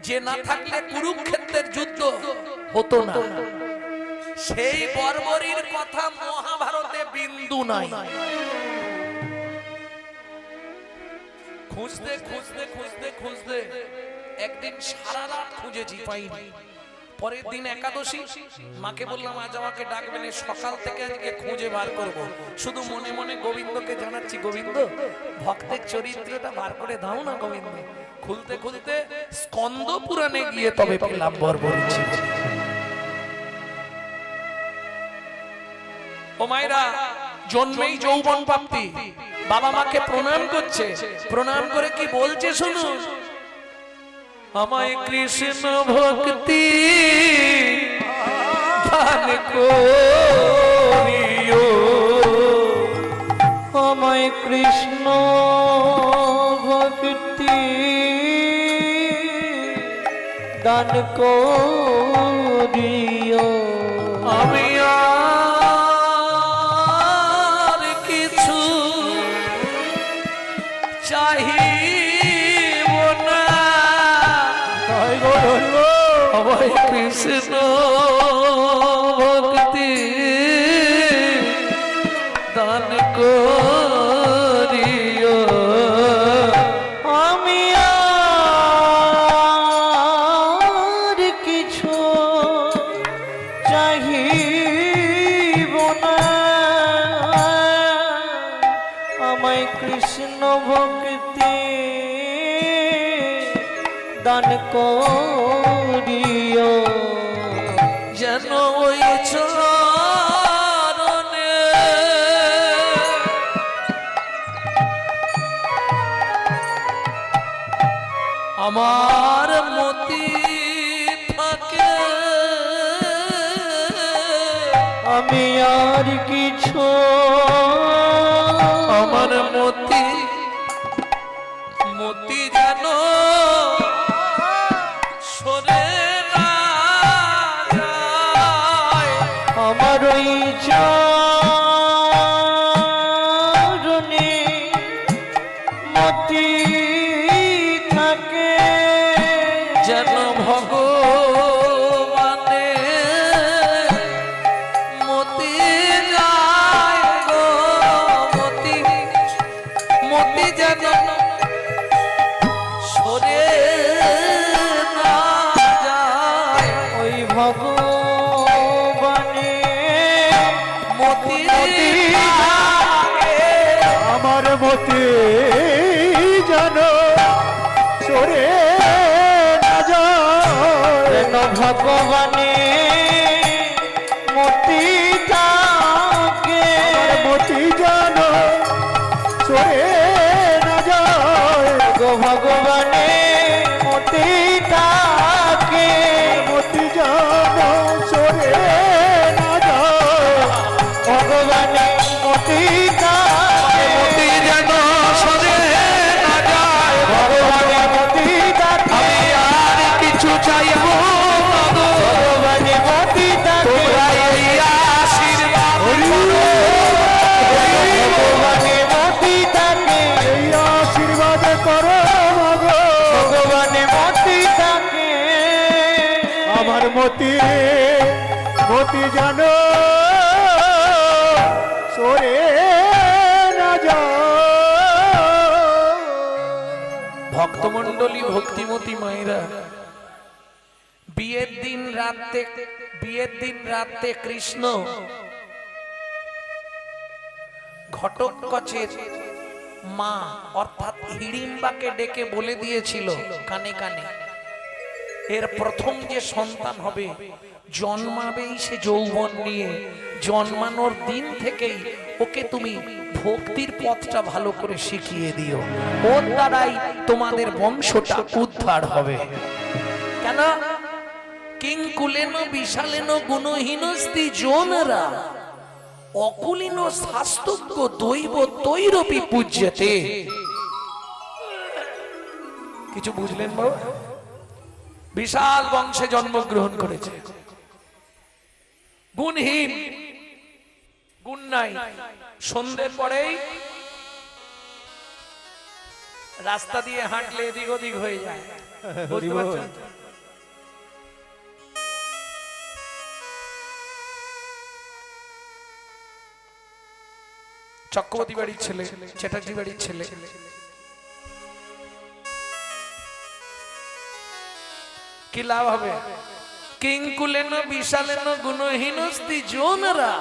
যে না থাকলে কুরুক্ষেত্রের যুদ্ধ হতো না। সেই বর্বরীর কথা মহাভারতে বিন্দু নাই। খুঁজতে খুঁজতে খুঁজতে খুঁজতে একদিন সারা রাত খুঁজেছি, পাইনি। পরের দিন একাদশী, মাকে বললাম আজ আমাকে ডাকবেন, সকাল থেকে আজকে খুঁজে বার করব। শুধু মনে মনে গোবিন্দকে জানাচ্ছি, গোবিন্দ ভক্তের চরিত্রটা বার করে দাও না গোবিন্দ। খুলতে খুলতে স্কন্দ পুরাণে গিয়ে তবে পেলাম বর্বরী ছিল। ও মায়েরা, জন্মেই যৌবন প্রাপ্তি, বাবা মাকে প্রণাম করছে, প্রণাম করে কি বলছে শুনুন, আমায় কৃষ্ণ ভক্তি দান করিও, আমায় কৃষ্ণ ভক্তি দান করিও। আমি আর কিছু চাহিব না, আমায় কৃষ্ণ ভক্তি দান করিও। আমি আর কিছু চাহিব না, আমায় কৃষ্ণ ভক্তি দান করিও। যেন ওই চরণে আমার মতি থাকে, আমি আর কিছু আমার মতি মতি যেন সরে না যায়, আমার ওই চরণে মতি থাকে, যেন ভগবানে মতি যায় গো, মতি মতি যেন সরে না যায়, ওই ভগবানে মতি আমার মতি যেন সরে না যায়, যেন ভগবানে মতি থাকে, মতি যেন সরে না যায় গো, ভগবানে মতি থাকে, মতি যেন সরে না যায়, ভগবানে মতি থাকে, মতি যেন সরে না যায়, ভগবানে মতি থাকে। আমি আর কিছু চাইব না গো, ভগবানে মতি থাকে, তোমরা এই আশীর্বাদ করো, ভগবানে মতি থাকে, এই আশীর্বাদ করো গো, ভগবানে মতি থাকে। আমার মতি মতি জানো সরে না যায়। ভক্তমণ্ডলী, ভক্তিমতী মায়েরা, বিয়ের দিন রাতে কৃষ্ণ ঘটোৎকচের মা অর্থাৎ হিড়িম্বাকে ডেকে বলে দিয়েছিল কানে কানে, এর প্রথম যে সন্তান হবে জন্মাবেই সে যৌবন নিয়ে, জন্মানোর দিন থেকেই ওকে তুমি ভক্তির পথটা ভালো করে শিখিয়ে দিও, ওর দ্বারাই তোমাদের বংশটা উদ্ধার হবে। কেন? কিংকুলেন বিশালেন গুণহীনস্তি জনরা অকুলিন শাস্তজ্ঞ দৈব তৈরপি পূজ্যতে। কিছু বুঝলেন বাবা? বিশাল বংশে জন্মগ্রহণ করেছে, গুণহীন, গুণ নাই। সন্ধ্যের পরেই রাস্তা দিয়ে হাঁটলে এদিক ওদিক হয়ে যায়, বুঝতে হরি বল। পারছেন? চক্রবর্তী বাড়ির ছেলে, চ্যাটার্জি বাড়ির ছেলে, কি লাভ হবে? কিংকুলেন বিশালেন গুণহীনস্তি জোনরা,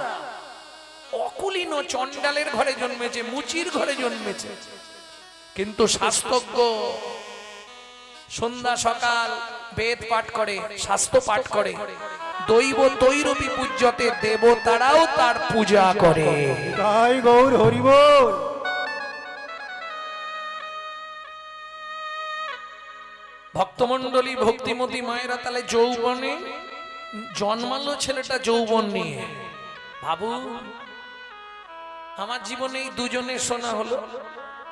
অকুলীন চণ্ডালের ঘরে জন্মেছে, মুচির ঘরে জন্মেছে, কিন্তু শাস্ত্রজ্ঞ সন্ধ্যা সকাল বেদ পাঠ করে, শাস্ত্র পাঠ করে, দৈব তৈরবি পূজ্যতে, দেবতারাও তার পূজা করে। তাই গৌর হরি বল। ভক্তমণ্ডলী ভক্তিমতী মায়েরা তাহলে যৌবনে জন্মালো ছেলেটা যৌবন নিয়ে। ভাবু, আমার জীবনে এই দুজনের শোনা হলো।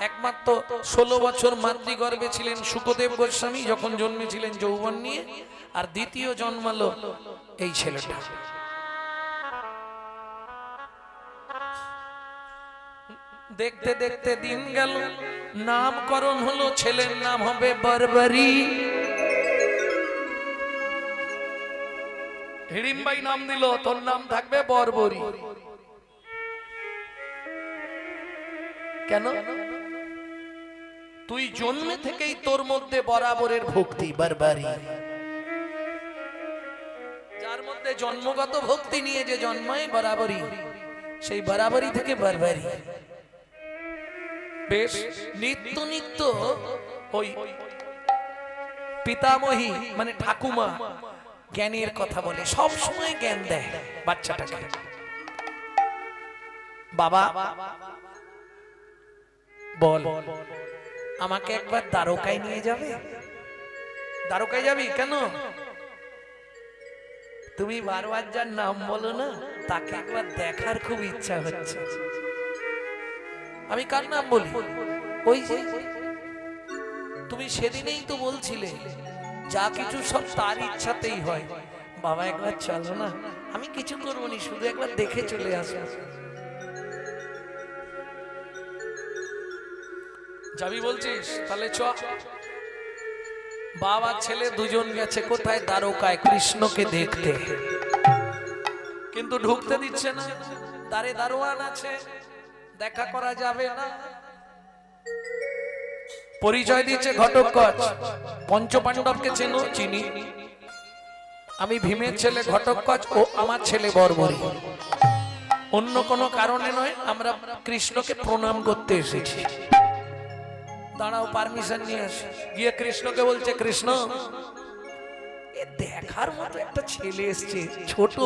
একমাত্র 16 বছর মাতৃগর্ভে ছিলেন শুকদেব গোস্বামী, যখন জন্মেছিলেন যৌবন নিয়ে, আর দ্বিতীয় জন্মালো এই ছেলেটা। দেখতে দেখতে দিন গেল, নামকরণ হলো, ছেলের নাম হবে বরবরি। হিড়িম্বাই নাম দিল, তোর নাম থাকবে বরবরি। কেন? তুই জন্মে থেকেই তোর মধ্যে বরাবরের ভক্তি, বরবরি। যার মধ্যে জন্মগত ভক্তি নিয়ে যে জন্মায় বরাবরই, সেই বরাবরই থেকে বরবরি। বেশ, নিত্য নিত্য ওই পিতামহী মানে ঠাকুমা জ্ঞানের কথা বলে, সব সময় জ্ঞান দেয় বাচ্চাটাকে। বাবা বল, আমাকে একবার দ্বারকায় নিয়ে যাবে? দ্বারকায় যাবি কেন? তুমি বারবার যার নাম বলো না, তাকে একবার দেখার খুব ইচ্ছা হচ্ছে। আমি কার নাম বলি? ওই যে তুমি সেদিনেই তো বলছিলে যা কিছু সব তার ইচ্ছাতেই হয়। বাবা একবার চলো না, আমি কিছু করবো নি, শুধু একবার দেখে চলে আসবো। যাবি বলছিস? তাহলে চ। বাবা ছেলে দুজন গেছে কোথায়? দ্বারকায়, কৃষ্ণকে দেখতে। কিন্তু ঢুকতে দিচ্ছে না, দ্বারে দারোয়ান আছে, দেখা করা যাবে না। পরিচয় দিচ্ছে ঘটোৎকচ। পঞ্চপাণ্ডবকে চেনো? চিনি। আমি ভীমের ছেলে ঘটোৎকচ, ও আমার ছেলে বর্বরী। অন্য কোনো কারণে নয়, আমরা কৃষ্ণকে প্রণাম করতে এসেছি। দাঁড়াও, পারমিশন নিয়ে আসি। গিয়ে কৃষ্ণকে বলছে, কৃষ্ণ, এ দেখার মতো একটা ছেলে এসছে, ছোট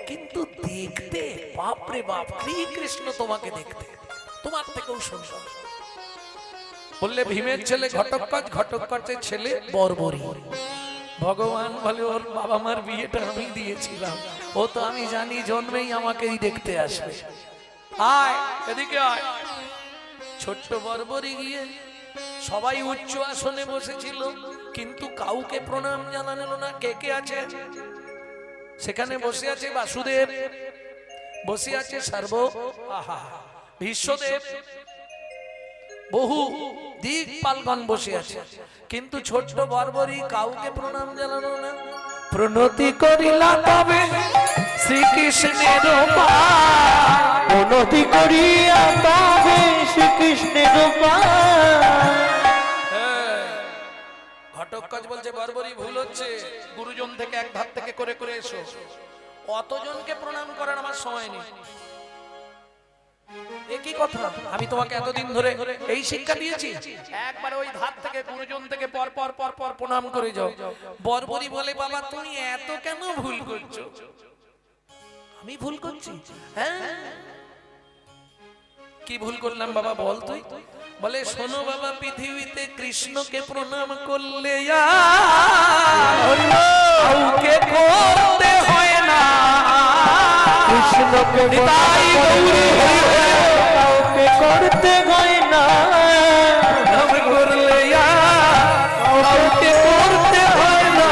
কিন্তু দেখতে বাপরে বাপ, কৃষ্ণ তোমাকে দেখতে তোমার থেকেও সুন্দর। বললে ভীমের ছেলে ঘটোৎকচ, ঘটোৎকচের ছেলে বর্বরী। ভগবান বলে, ওর বাবা মার বিয়েটা আমি দিয়েছিলাম, ও তো আমি জানি জন্মেই আমাকেই দেখতে আসবে। আয় এদিকে আয়। ছোট্ট বর্বরী গিয়ে, সবাই উচ্চ আসনে বসেছিল কিন্তু কাউকে প্রণাম জানানো না। কে কে আছে সেখানে? বসে আছে বাসুদেব, বসে আছে সর্ব বিশ্বদেব, বহু দিকপালগণ বসে আছে, কিন্তু ছোট্ট বর্বরী কাউকে প্রণাম জানানো না। প্রণতি করিলা তবে শ্রীকৃষ্ণের প্রণতি করিয়া তবে শ্রীকৃষ্ণের ঘটোৎকচ বলছে, বর্বরী ভুল হচ্ছে, গুরুজন থেকে এক ধার থেকে করে করে এসো। অতজনকে প্রণাম করার আমার সময় নেই। একই কথা, আমি তোমাকে এতদিন ধরে এই শিক্ষা দিয়েছি, একবার ওই ধার থেকে গুরুজন থেকে পর পর পর পর প্রণাম করে যাও। বর্বরী বলে, বাবা তুমি এত কেন ভুল করছো? আমি ভুল করছি? হ্যাঁ, কি ভুল করলাম বাবা বল তুই? বলে, শোনো বাবা, পৃথিবীতে কৃষ্ণকে প্রণাম করলে কাউকে করতে হয় না। কৃষ্ণকে কাউকে করতে হয় না। প্রণাম করলে কাউকে করতে হয় না।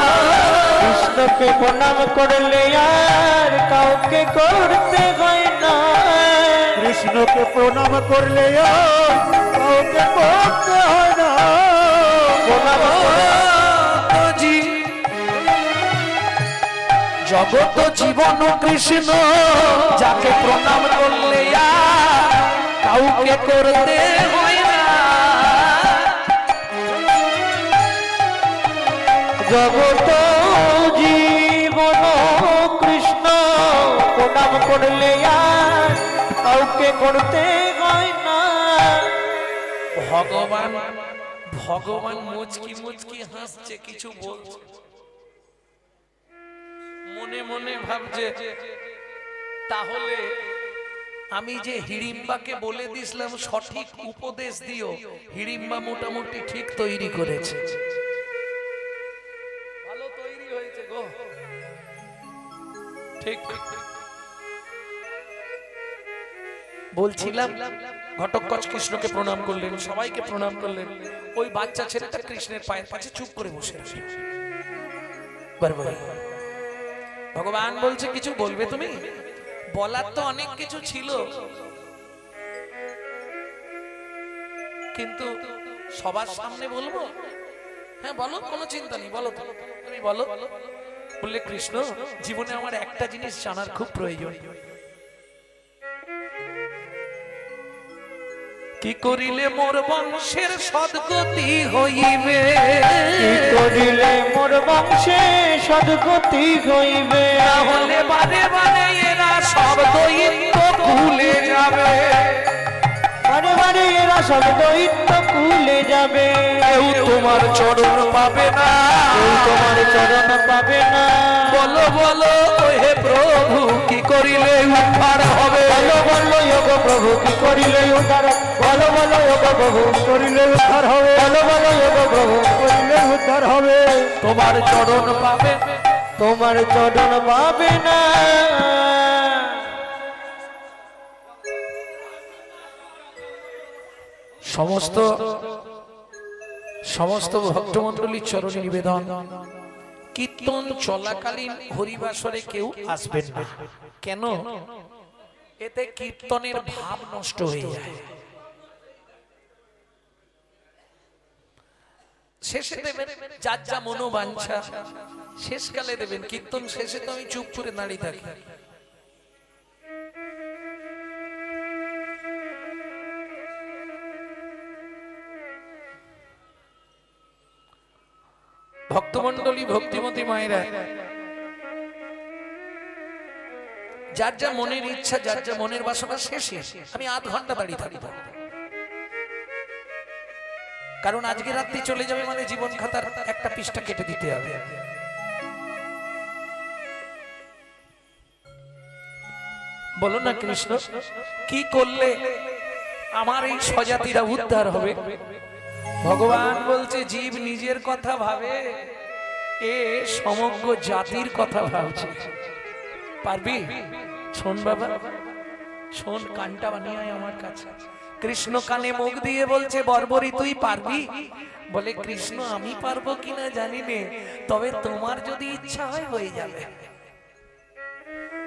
কৃষ্ণকে প্রণাম করলে আর কাউকে করতে হয় না। কৃষ্ণকে প্রণাম করলে আর কাউকে কাউকে করতে হয় না প্রণাম করে। জগত জীবন কৃষ্ণ যাকে প্রণাম করলে আর কাউকে করতে হয় না। জগত জীবন কৃষ্ণ প্রণাম করলে আর কাউকে করতে হয় না। ভগবান ভগবান মুচকি মুচকি হাসছে, কিছু বলছে, মনে মনে ভাবছে তাহলে আমি যে হিড়িম্বাকে বলে দিছিলাম সঠিক উপদেশ দিও, হিড়িম্বা মোটামুটি ঠিক তৈরি করেছে, ভালো তৈরি হয়েছে গো। ঠিক বলছিলাম ঘটোৎকচ কৃষ্ণকে প্রণাম করলেন, সবাইকে প্রণাম করলেন, ওই বাচ্চা ছেলেটা কৃষ্ণের পায়ের কাছে চুপ করে বসে আছে। ভগবান বলছে কিছু বলবে তুমি? বলার তো অনেক কিছু ছিল, কিন্তু সবার সামনে বলবো? হ্যাঁ বলো, কোনো চিন্তা নেই, বলো তুমি বলো। বললে কৃষ্ণ জীবনে আমার একটা জিনিস জানার খুব প্রয়োজন, কি করিলে মোর বংশের সদ্গতি হইবে? কি করিলে মোর বংশে সদ্গতি হইবে? তাহলে বারে বারে এরা সব দৈত্য ভুলে যাবে, বারে বারে এরা সব দৈত্য কুলে যাবে। কেউ তোমার চরণ পাবে না, কেউ তোমার চরণ পাবে না। বলো বলো হে প্রভু কি করিলে উদ্ধার হবে? বলো বলো গো প্রভু কি করিলে উদ্ধার? বলো বলো গো প্রভু করিলে উদ্ধার হবে। বলো বলো গো প্রভু করিলে উদ্ধার হবে। তোমার চরণ পাবে, তোমার চরণ পাবে না। সমস্ত সমস্ত ভক্তমণ্ডলীর চরণে নিবেদন, কীর্তন চলাকালীন হরিবাসরে কেউ আসবেন না। কেন? এতে কীর্তনের ভাব নষ্ট হয়ে যায়। শেষে দেবেন যার যা মনোবাঞ্ছা, শেষকালে দেবেন। কীর্তন শেষে তো আমি চুপ করে দাঁড়িয়ে থাকি। ভক্তমণ্ডলী, ভক্তিমতী মায়েরা, যার যা মনের ইচ্ছা, যার যা মনের বাসনা শেষে আমি আধ ঘন্টা দাঁড়িয়ে থাকবো, কারণ আজকে রাত্রি চলে যাবে মানে জীবন খাতার একটা পৃষ্ঠা কেটে দিতে হবে। বলো না কৃষ্ণ কি করলে আমার এই স্বজাতিরা উদ্ধার হবে? ভগবান বলছে জীব নিজের কথা ভাবে, এ সমগ্র জাতির কথা ভাবছে। পারবি? শোন বাবা, শোন, কানটা বানিয়ে আয় আমার কাছে। কৃষ্ণ কানে মুখ দিয়ে বলছে বর্বরী তুই পারবি? বলে কৃষ্ণ আমি পারবো কিনা জানি নে, তবে তোমার যদি ইচ্ছা হয় হয়ে যাবে।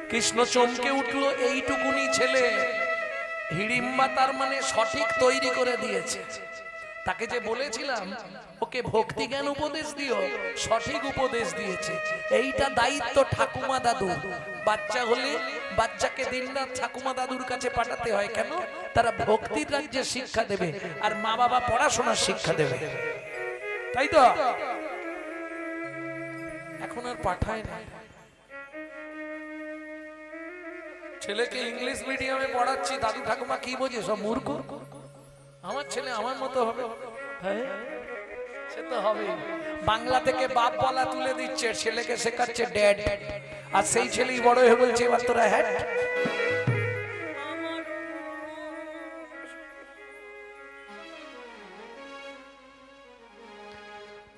কৃষ্ণ চমকে উঠলো, এইটুকুনি ছেলে হিড়িম্বা তার মানে সঠিক তৈরি করে দিয়েছে। তাকে যে বলেছিলাম ওকে ভক্তি জ্ঞান উপদেশ দিও, সঠিক উপদেশ দিয়েছে। এইটা দায়িত্ব ঠাকুমা দাদু। বাচ্চা হলে বাচ্চাকে দিনরাত ঠাকুমা দাদুর কাছে পাঠাতে হয়। কেন? তারা ভক্তির রাজ্যে শিক্ষা দেবে, আর মা বাবা পড়াশোনার শিক্ষা দেবে, তাই তো? এখন আর পাঠায় না। ছেলেকে ইংলিশ মিডিয়ামে পড়াচ্ছি, দাদু ঠাকুমা কি বোঝে? সব মূর্খ। আমার ছেলে আমার মতো হবে, হ্যাঁ সে তো হবে। বাংলা থেকে বাপ বলা তুলে দিচ্ছে, ছেলেকে শেখাচ্ছে ড্যাড, আর সেই ছেলেই বড় হয়ে বলছে এবার তোরা হ্যাট।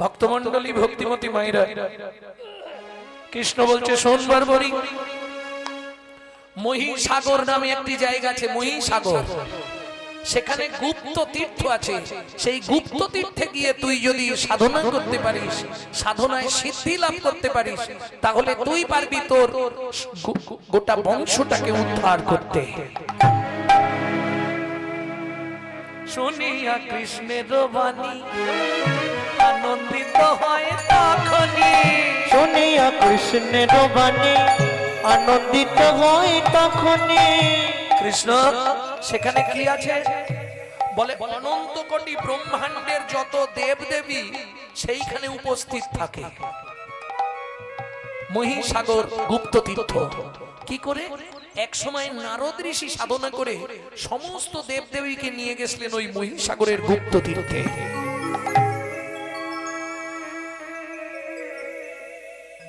ভক্তমণ্ডলী, ভক্তিমতী মায়েরা, কৃষ্ণ বলছে শোন বর্বরী, মহিষাগর নামে একটি জায়গা আছে, মহিষাগর। সেখানে গুপ্ত তীর্থ আছে। সেই গুপ্ত তীর্থে গিয়ে তুই যদি সাধনা করতে পারিস, সাধনায় সিদ্ধি লাভ করতে পারিস, তাহলে তুই পারবি তোর গোটা বংশটাকে উদ্ধার করতে। শুনিয়া কৃষ্ণের বাণী আনন্দিত হয় তখনই। শুনিয়া কৃষ্ণের বাণী আনন্দিত হয় তখনই। কৃষ্ণ সেখানে কি আছে বলে, অনন্ত কোটি ব্রহ্মাণ্ডের যত দেব দেবী সেইখানে উপস্থিত থাকে। মহিষাগর গুপ্ত তীর্থ কি করে এক সময় নারদ ঋষি সাধনা করে সমস্ত দেব দেবীকে নিয়ে গেছিলেন ওই মহিষাগরের গুপ্ত তীর্থে।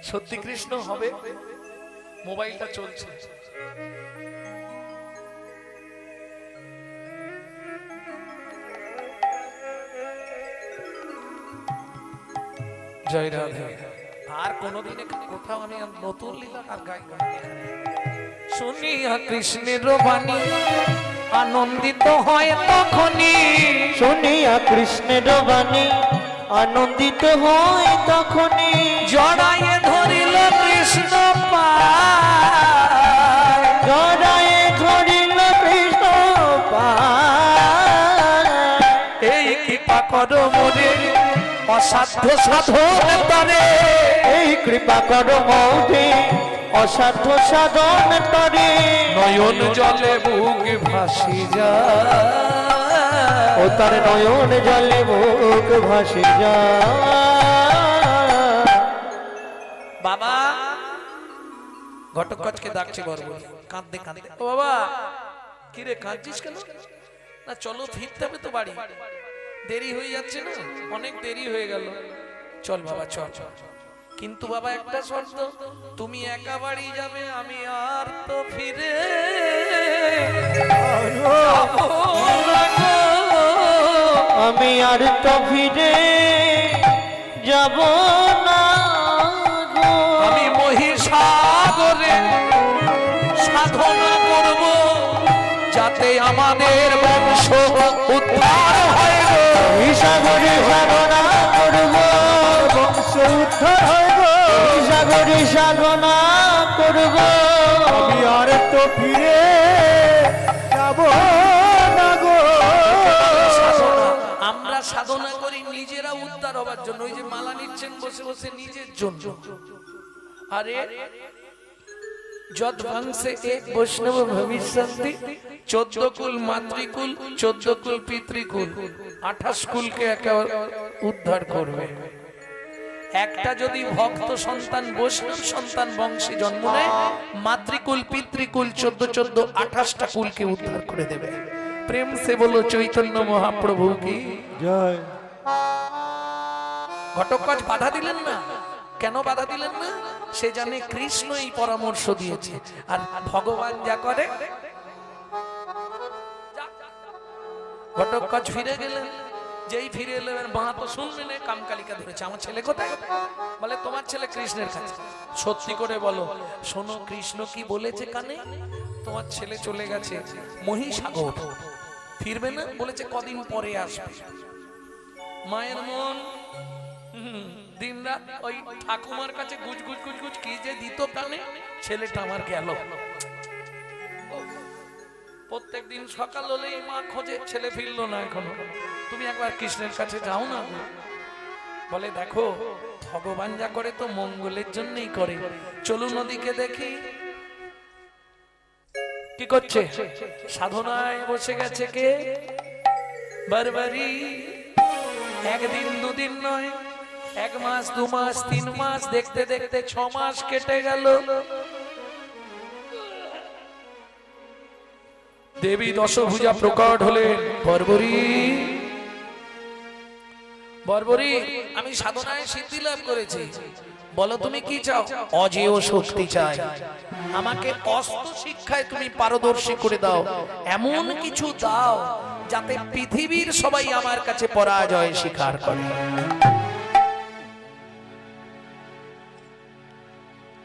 সত্যি কৃষ্ণ হবে? মোবাইলটা চলছে। জয় রাধে। আর কোনদিন কোথাও আমি নতুন লীলা আর গাইব না। শুনিয়া কৃষ্ণের বাণী আনন্দিত হয় তখনই। শুনিয়া কৃষ্ণের বাণী আনন্দিত হয় তখনই। জড়ায়ে ধরিল কৃষ্ণ পায়, জড়ায়ে ধরিল কৃষ্ণ পায়। এই কৃপা কর মোরে অসাধ্য সাধন তরে। এই কৃপা কর মৌধে অসাধ্য সাধন তরে। নয়ন জলে বুক ভাসি যায়, ও তার নয়ন জলে বুক ভাসি যায়। বাবা ঘটকচকে ডাকছে বরবর, কাঁদতে কাঁদতে। ও বাবা কি রে কাঁদছিস কেন? না চলো ফিরতে হবে তো বাড়ি, দেরি হয়ে যাচ্ছে না, অনেক দেরি হয়ে গেল। চল বাবা চল। কিন্তু বাবা একটা শর্ত, তুমি একা বাড়ি যাবে, আমি আর তো ফিরে যাবো না গো। আমি আর তো ফিরে যাব না গো। আমি মহিষাগরে সাধনা করব যাতে আমাদের বংশ উদ্ধার হয় গো। সাগরে সাধনা করব বংশ উদ্ধার হয় গো। সাগরে সাধনা করব আমি আর তো ফিরে যাব না গো। আমরা সাধনা করি নিজেরা উদ্ধার হবার জন্য, ওই যে মালা নিচ্ছেন বসে বসে নিজের জন্য। আরে যদ বংশে এক বৈষ্ণব ভবিষ্যন্তি, 14 কুল মাতৃকুল, 14 কুল পিতৃকুল, 28 কুলকে একেবারে উদ্ধার করবে। একটা যদি ভক্ত সন্তান বৈষ্ণব সন্তান বংশে জন্ম নেয়, মাতৃকুল পিতৃকুল 14 28টা কুলকে উদ্ধার করে দেবে। প্রেম সে বলো চৈতন্য মহাপ্রভু কি জয়। ঘটকচ বাধা দিলেন না। কেন বাধা দিলেন না? সে জানে কৃষ্ণ এই পরামর্শ দিয়েছে, আর ভগবান যা করে। ঘটকচ ফিরে গেলেন, যেই ফিরে এলেন মা তো শুনবে না, কামকালিকা ধরেছে। আমার ছেলে কোথায়? বলে তোমার ছেলে কৃষ্ণের কাছে। সত্যি করে বলো, শোনো কৃষ্ণ কি বলেছে কানে? তোমার ছেলে চলে গেছে মহিষাগর, ফিরবে না, বলেছে কদিন পরে আসবে। মায়ের মন দিন রাত ওই ঠাকুমার কাছে গুজ গুজ গুজ গুজ কি যে দিত কানে, ছেলেটা আমার গেল। প্রত্যেকদিন সকাল হলেই মা খোঁজে, ছেলে ফিরলো না এখনো। তুমি একবার কৃষ্ণের কাছে যাও না। বলে দেখো ভগবান যা করে তো মঙ্গলের জন্যই করে, চলুন নদীকে দেখি। কি করছে? সাধনায় বসে গেছে কে? বারবারি। একদিন দুদিন নয়, 1 মাস 2 মাস 3 মাস, দেখতে দেখতে 6 মাস কেটে গেল। দেবী দশভুজা প্রকট হলেন। বর্বরী বর্বরী, আমি সাধনায় সিদ্ধি লাভ করেছি, বলো তুমি কি চাও? অজেয় শক্তি চাই। আমাকে অস্ত্র শিক্ষায় তুমি পারদর্শী করে দাও, এমন কিছু দাও যাতে পৃথিবীর সবাই আমার কাছে পরাজয় স্বীকার করে।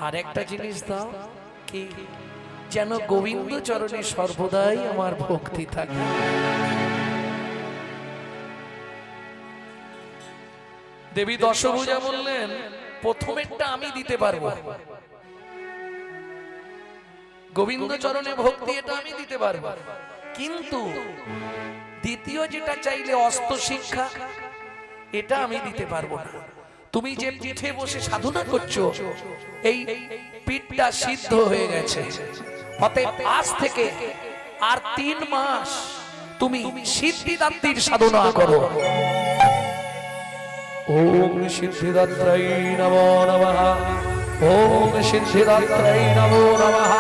আর একটা জিনিস দাও, কি? যেন গোবিন্দ চরণে সর্বদাই আমার ভক্তি থাকে। দেবী দশভুজা বললেন, প্রথমেরটা আমি দিতে পারবো, গোবিন্দ চরণে ভক্তি এটা আমি দিতে পারবো, কিন্তু দ্বিতীয় যেটা চাইলে অস্ত্র শিক্ষা, এটা আমি দিতে পারবো না। তুমি যে পিঠে বসে সাধনা করছো, এই পিঠটা সিদ্ধ হয়ে গেছে, অতএব আজ থেকে আর 3 মাস তুমি সিদ্ধিদাত্রীর সাধনা করো। ওম সিদ্ধিদাত্রী নমো নমঃ, ওম সিদ্ধিদাত্রী নমো নমঃ,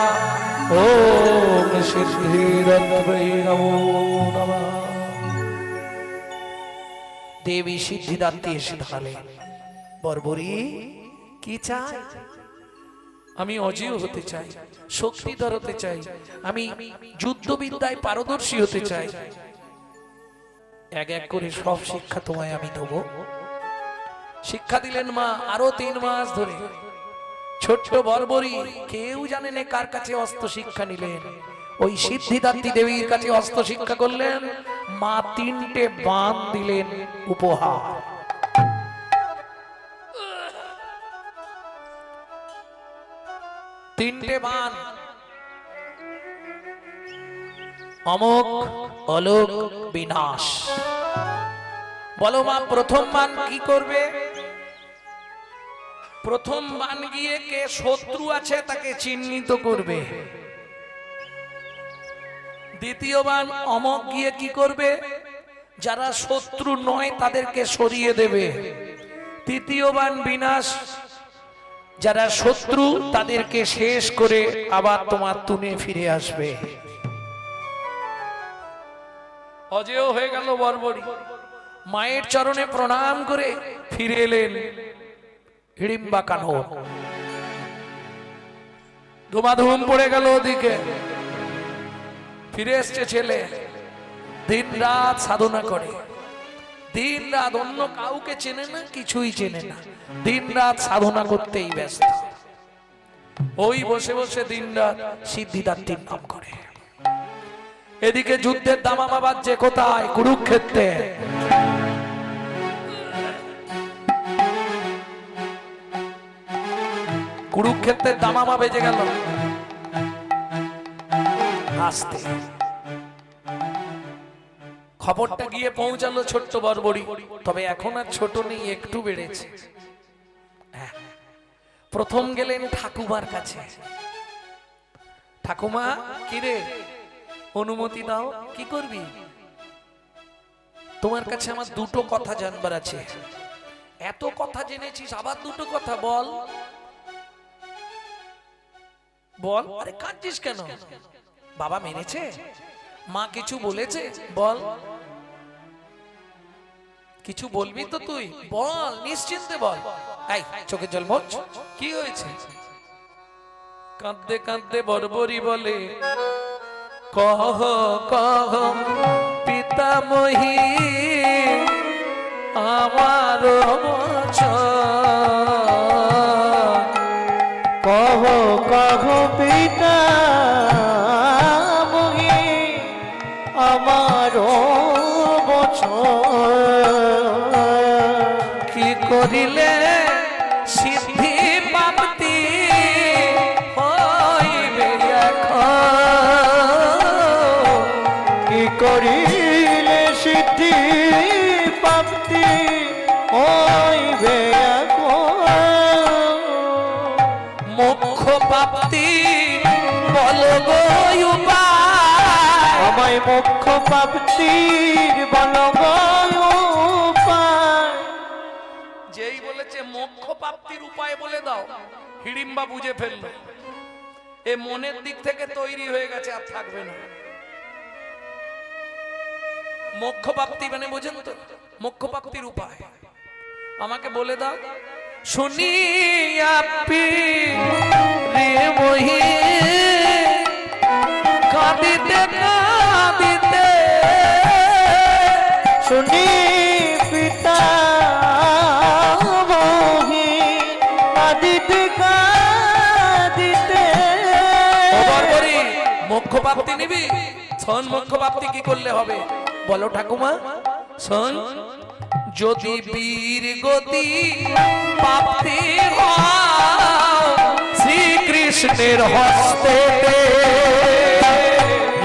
ওম সিদ্ধিদাত্রী নমো নমঃ। দেবী সিদ্ধিদাত্রী এসে ঢালে, বর্বরী কি চাই? আমি অজেয় হতে চাই, শক্তিধর হতে চাই, আমি যুদ্ধবিদ্যায় পারদর্শী হতে চাই। এক এক করে সব শিক্ষা তোমায় আমি দেবো। শিক্ষা দিলেন মা আরো 3 মাস ধরে। ছোট্ট বর্বরী কেউ জানে না কার কাছে অস্ত্র শিক্ষা নিলেন, ওই সিদ্ধিদাত্রী দেবীর কাছে অস্ত্র শিক্ষা করলেন। মা 3টে বাণ দিলেন উপহার। তিনটে বাণ, অমোঘ, অলোক, বিনাশ। বলো মা প্রথম বাণ কি করবে? প্রথম বাণ গিয়ে কে শত্রু আছে তাকে চিহ্নিত করবে। দ্বিতীয় বাণ অমোঘ গিয়ে কি করবে? যারা শত্রু নয় তাদেরকে সরিয়ে দেবে। তৃতীয় বাণ বিনাশ, যারা শত্রু তাদেরকে শেষ করে আবার তোমার তুনে ফিরে আসবে। অজেয় হয়ে গেল বর্বরী। মায়ের চরণে প্রণাম করে ফিরে এলেন হিড়িম্বা কানন। ধুমাধুম পড়ে গেল ওদিকে। ফিরে এসছে ছেলে, দিন রাত সাধনা করে, দিন রাত, অন্য কাউকে চেনে না, কিছুই চেনে না, দিন রাত সাধনা করতেই ব্যস্ত। ওই বসে বসে দিন রাত সিদ্ধিদাত্রীর নাম করে। এদিকে যুদ্ধের দামামা বাজছে কোথায়? কুরুক্ষেত্রে। কুরুক্ষেত্রের দামামা বেজে গেল। আসতে খবরটা গিয়ে পৌঁছালো ছোট্ট বর্বরী। তবে এখন আর ছোট নেই, একটু বেড়েছে। প্রথম গেলেন ঠাকুমার কাছে। ঠাকুমা কিরে, অনুমতি দাও। কি করবি? তোমার কাছে আমার 2টো কথা জানবার আছে। এত কথা জেনেছিস, আবার 2টো কথা বল। বল। আরে কাঁদছিস কেন? বাবা মেরেছে? মা কিছু বলেছে? বল। কিছু বলবি তো তুই? বল, নিশ্চিন্তে বল। এই চোখে জল মোছ। কি হয়েছে? কাঁদতে কাঁদতে বর্বরী বলে, কহ কহ পিতামহী আমার কহ কহ পিতা মহি আমার কি করিলে সিদ্ধি প্রাপ্তি হইবে এখন? কি করিলে সিদ্ধি প্রাপ্তি হইবে এখন? মোক্ষ প্রাপ্তি বল গো উপায়, আমায় মোক্ষ প্রাপ্তির বল গো উপায়। যেই বলেছে মোক্ষ প্রাপ্তির উপায় বলে দাও, হিড়িম্বা বুঝে ফেললো এ মনের দিক থেকে তৈরি হয়ে গেছে, আর থাকবে না। মোক্ষ প্রাপ্তি মানে বোঝেন তো? মোক্ষ প্রাপ্তির উপায় আমাকে বলে দাও। শুনিয়া রে মহি কাঁদিতে কাঁদিতে, শুনি পিতা মহি কাঁদিতে কাঁদিতে। মোক্ষ প্রাপ্তি নিবি? শোন, মোক্ষ প্রাপ্তি কি করলে হবে বলো ঠাকুমা? শোন, যদি বীর গতি প্রাপ্তি শ্রীকৃষ্ণের হস্তে,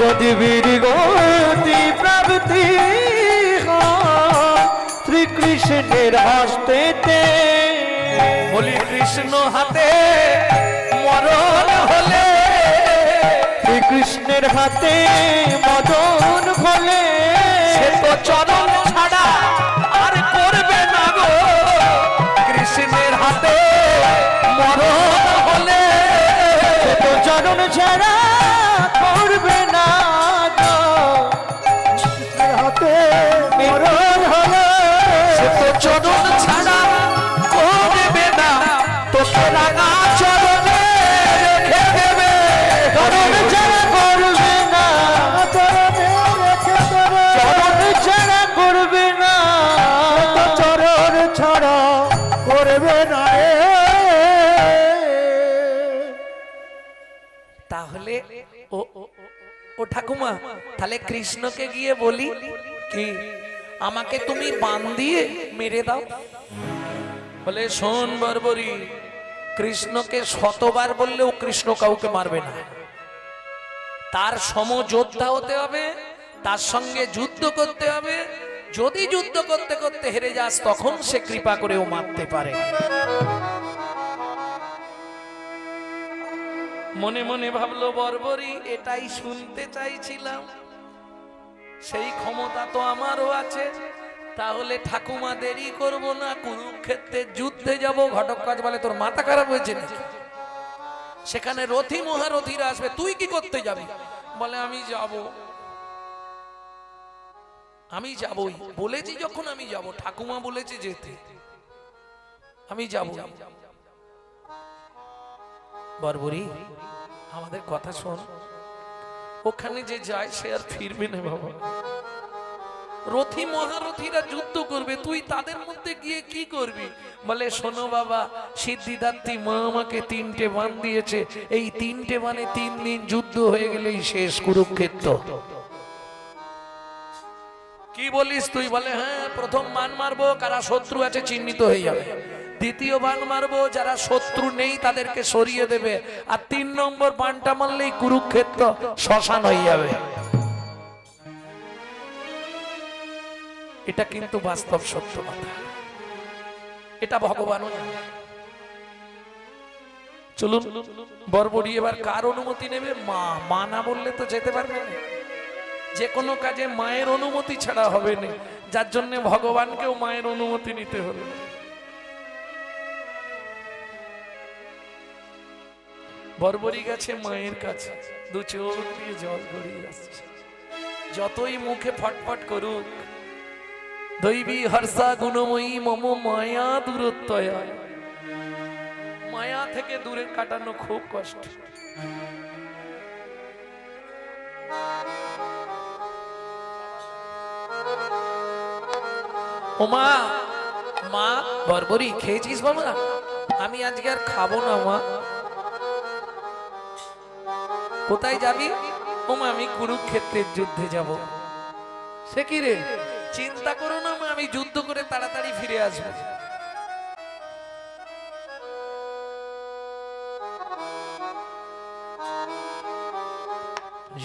যদি বীর গতি প্রাপ্তি কৃষ্ণের হস্তেতে, বলি কৃষ্ণ হাতে মরণ হলে, শ্রীকৃষ্ণের হাতে মদন ফলে, সে তো চরণ ছাড়া আর করবে না গো। কৃষ্ণের হাতে মরণ হলে, সে তো চরণ ছাড়া করবে না গো। কৃষ্ণের হাতে মরণ হলে, সে তো চরণ ছাড়া করবে না, তোকে রাঙা চরণে রেখে দেবে। চরণ ছাড়া করবে না, চরণে রেখে দেবে। চরণ ছাড়া করবে না, তো চরণ ছাড়া করবে না এ। তাহলে ও ও ঠাকুমা, তাহলে কৃষ্ণকে গিয়ে বলি কি আমাকে তুমি বান দিয়ে মেরে দাও। বলে শোন বর্বরী, কৃষ্ণকে শতবার বললেও কৃষ্ণ কাউকে মারবে না। তার সমযোদ্ধা হতে হবে, তার সঙ্গে যুদ্ধ করতে হবে। যদি যুদ্ধ করতে করতে হেরে যাস তখন সে কৃপা করেও মারতে পারে। মনে মনে ভাবলো বর্বরী, এটাই শুনতে চাইছিলাম, সেই ক্ষমতা তো আমারও আছে। তাহলে ঠাকুমা দেরি করব না, কুরুক্ষেত্রের যুদ্ধে যাব। ঘটকরাজ বলে তোর মাথা খারাপ হয়েছে নাকি? সেখানে রথী মহারথীরা আসবে, তুই কি করতে যাবি? বলে আমি যাব, আমি যাবই, বলেছি যখন আমি যাব, ঠাকুমা বলেছে যেতে, আমি যাব। বর্বরী আমাদের কথা শোন, ওখানে যে যায় সে আর ফিরবে না বাবা। রথী মহারথীরা যুদ্ধ করবে, তুই তাদের মধ্যে গিয়ে কি করবি? বলে শোনো বাবা, সিদ্ধিদাত্রী মা আমাকে 3টে বান দিয়েছে, এই 3টে বানে 3 দিন যুদ্ধ হয়ে গেলেই শেষ কুরুক্ষেত্র। কি বলিস তুই? বলে হ্যাঁ, প্রথম বান মারবো, কারা শত্রু আছে চিহ্নিত হয়ে যাবে। দ্বিতীয় বান মারবো, যারা শত্রু নেই তাদেরকে সরিয়ে দেবে। আর 3 নম্বর বানটা মারলেই কুরুক্ষেত্র শ্মশান হয়ে যাবে। এটা কিন্তু বাস্তব সত্য কথা, এটা ভগবানও জানে। চলুন বর্বরী এবার কার অনুমতি নেবে? মা না বললে তো যেতে পারবে না। যে কোনো কাজে মায়ের অনুমতি ছাড়া হবে না, যার জন্য ভগবানকেও মায়ের অনুমতি নিতে হলো। বর্বরী গেছে মায়ের কাছে, 2 চোখ দিয়ে জল গড়িয়ে আসছে। যতই মুখে ফটফট করুক, দৈবী হর্ষা গুণময়ী মম মায়া দূরত্বয়া, মায়া থেকে দূরে কাটানো খুব কষ্ট। ও মা, মা বর্বরী খেয়েছিস বাবা? আমি আজকে আর খাবো না মা। কোথায় যাবি? ও মা আমি কুরুক্ষেত্রের যুদ্ধে যাব। সে কি রে? চিন্তা করো না মা, আমি যুদ্ধ করে তাড়াতাড়ি ফিরে আসবো।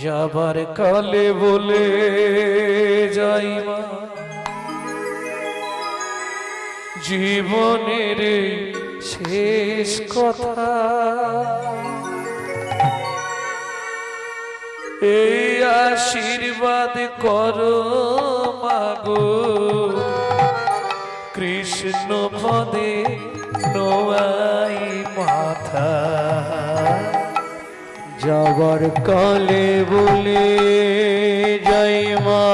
যাবার কালে বলে যাই মা, জীবনের শেষ কথা, এই আশীর্বাদ করো মাগো, কৃষ্ণ পদে নোয়াই মাথা। যাবার কালে বলে যাই মা,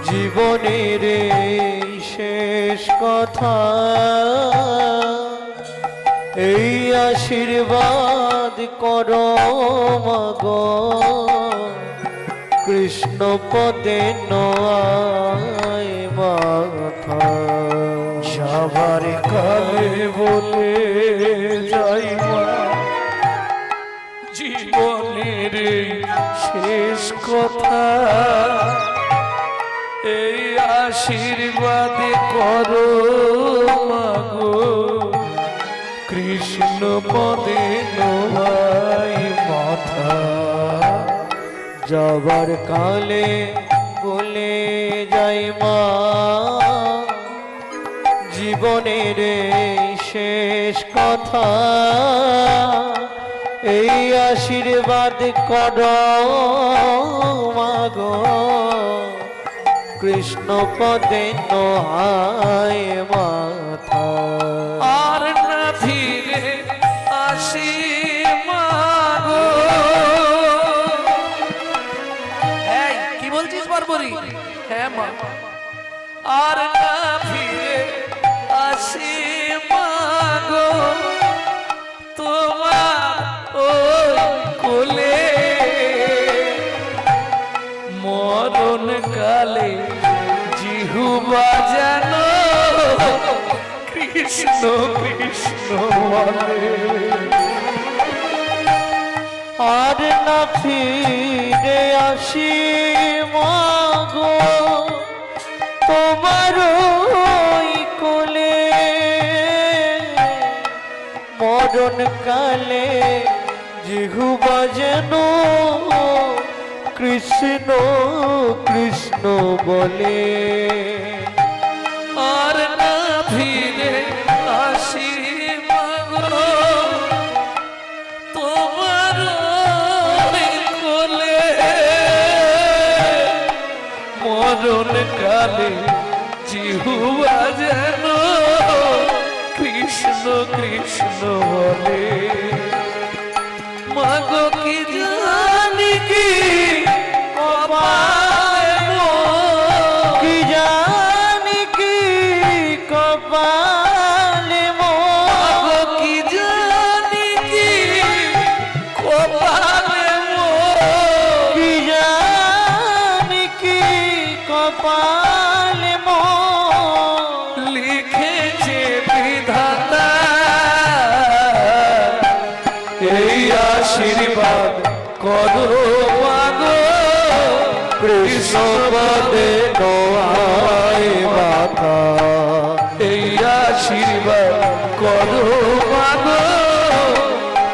জীবনের শেষ কথা, এই আশীর্বাদ করো মাগো, কৃষ্ণ পদে নয় মাথা। যাবার কালে বলে যাই মা, জীবনের শেষ কথা, এই আশীর্বাদ করো মাগো, কৃষ্ণ পদে নোয়াই মাথা। যাবার কালে বলে যাই মা জীবনের এই শেষ কথা, এই আশীর্বাদ করো মাগো কৃষ্ণ পদে নহায় মাথা। আর না ফিরে আসি মাগো। এই কি বলছিস বারবরি? হ্যাঁ মা। আর না ফিরে আসি মাগো তোমার ওই কোলে, মরণ কালে জিহুবা যেন কৃষ্ণ কৃষ্ণ বলে। আর না ফিরে আসি মাগো তোমার ওই কোলে, মরণ কালে জিহুবা যেন কৃষ্ণ কৃষ্ণ বলে। আর না ফিরে আসি মাগো তোমার ওই কোলে, মরণ কালে জিহুবা যেন কৃষ্ণ কৃষ্ণ বলে। মাগো কি জানি কি কপালে মোর, কি জানি কি কপালে মোর, মাগো কি জানি কি কপালে মোর, কি জানি কি কপালে মোর, লিখেছে বিধাতা এই আশীর্বাদ করো মাগো কৃষ্ণ পদে নহায় মাথা। এই আশীর্বাদ করো মাগো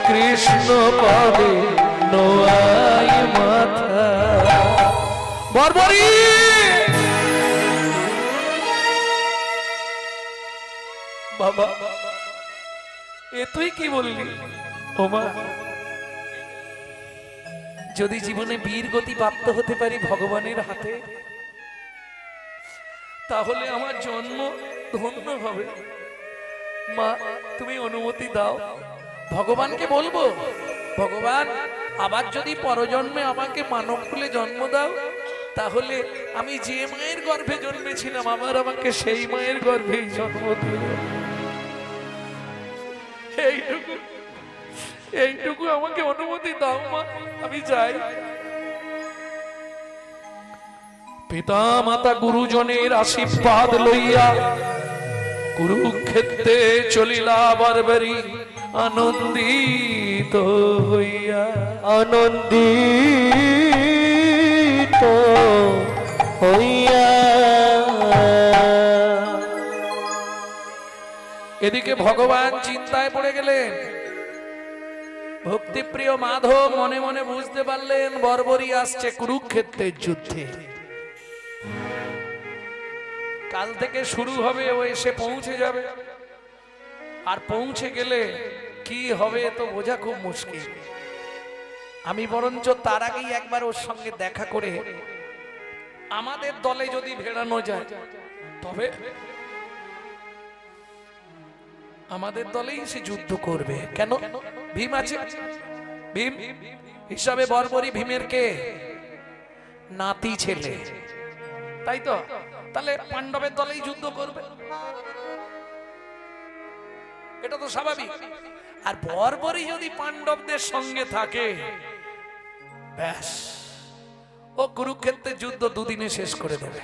কৃষ্ণ পদে নোয়াই মাথা। বর্বরী বাবা, এ তুই কি বললি? ওমা, যদি জীবনে বীর গতি প্রাপ্ত হতে পারি ভগবানের হাতে, তাহলে আমার জন্ম ধন্য হবে। মা তুমি অনুমতি দাও, ভগবানকে বলবো, ভগবান আবার যদি পরজন্মে আমাকে মানব কুলে জন্ম দাও, তাহলে আমি যে মায়ের গর্ভে জন্মেছিলাম আবার আমাকে সেই মায়ের গর্ভেই জন্ম দিও। এইটুকু আমাকে অনুমতি দাও মা, আমি যাই। পিতা মাতা গুরুজনের আশীর্বাদ লইয়া কুরুক্ষেত্রে চলিলা বারবারি আনন্দিত হইয়া, আনন্দিত হইয়া। এদিকে ভগবান চিন্তায় পড়ে গেলেন। ভক্তিপ্রিয় মাধব মনে মনে বুঝতে পারলেন বর্বরী আসছে কুরুক্ষেত্রের যুদ্ধে। কাল থেকে শুরু হবে, ও এসে পৌঁছে যাবে। আর পৌঁছে গেলে কি হবে তো বোঝা খুব মুশকিল। আমি বরঞ্চ তার আগেই একবার ওর সঙ্গে দেখা করে আমাদের দলে যদি ভেড়ানো যায়, তবে আমাদের দলেই সে যুদ্ধ করবে। কেন? ভীম আছে, ভীম হিসাবে বর্বরী ভীমের কে নাতি ছেলে, তাই তো? তাহলে পাণ্ডবের দলেই যুদ্ধ করবে, এটা তো স্বাভাবিক। আর বর্বরী যদি পাণ্ডবদের সঙ্গে থাকে, ব্যাস ও কুরুক্ষেত্রের যুদ্ধ দুদিনে শেষ করে দেবে।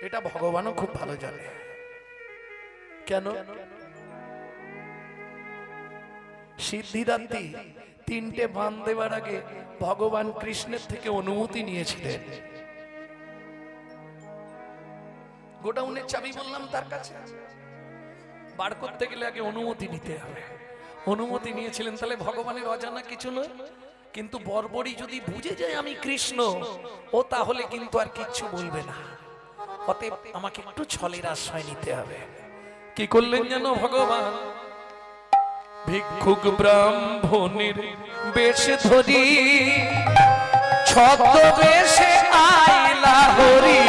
এটা ভগবানও খুব ভালো জানে। কেন? সিদ্ধিদাত্রী তিনটে বান দেবার আগে ভগবান কৃষ্ণের থেকে অনুমতি নিয়েছিলেন। গোডাউনের চাবি বললাম তার কাছে, বার করতে গেলে আগে অনুমতি নিতে হবে। অনুমতি নিয়েছিলেন, তাহলে ভগবানের অজানা কিছু নয়। কিন্তু বর্বরী যদি বুঝে যায় আমি কৃষ্ণ, ও তাহলে কিন্তু আর কিচ্ছু বলবে না। অতএব আমাকে একটু ছলের আশ্রয় নিতে হবে। কি করলেন যেন ভগবান? ভিক্ষুক ব্রাহ্মণের বেশ ধরি ছদ্মবেশে আইলা হরি।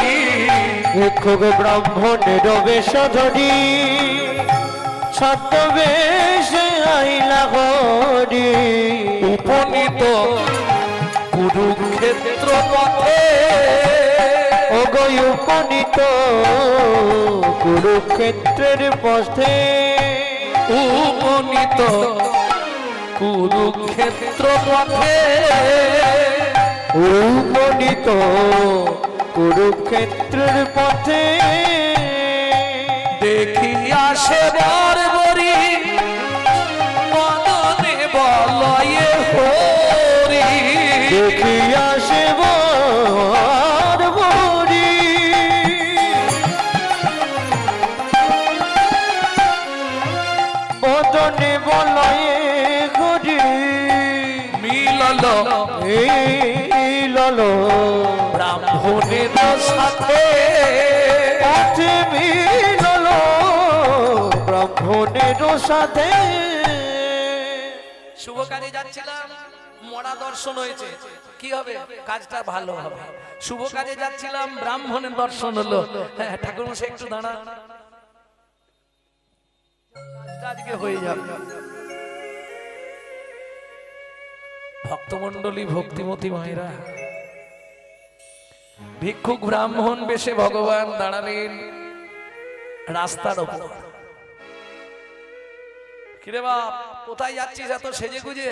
ভিক্ষুক ব্রাহ্মণের বেশ ধরি ছদ্মবেশে আইলা হরি। উপনীত কুরুক্ষেত্র পথে, ওগো উপনীত কুরুক্ষেত্রের পথে। উপনীত কুরুক্ষেত্র পথে, উপনীত কুরুক্ষেত্রের পথে। দেখিয়া সে বর্বরী মদনে বলয়ে হরি। দেখিয়া সে বর্বরী বদনে বলয়ে হরি। মিলল মিলল ব্রাহ্মণের সাথে, পথে মিলল ব্রাহ্মণের সাথে। শুভ কাজে যাচ্ছিলাম, মরা দর্শন হয়েছে, কি হবে? কাজটা ভালো হবে। শুভ কাজে যাচ্ছিলাম, ব্রাহ্মণের দর্শন হলো। হ্যাঁ ঠাকুর মশাই একটু দাঁড়া, কাজটা আজকে হয়ে যাবে। ভক্তমণ্ডলী, ভক্তিমতী মায়েরা, ভিক্ষুক ব্রাহ্মণ বেশে ভগবান দাঁড়ালেন রাস্তার ওপর। কিরে বাপ, কোথায় যাচ্ছিস এত সেজে গুজে?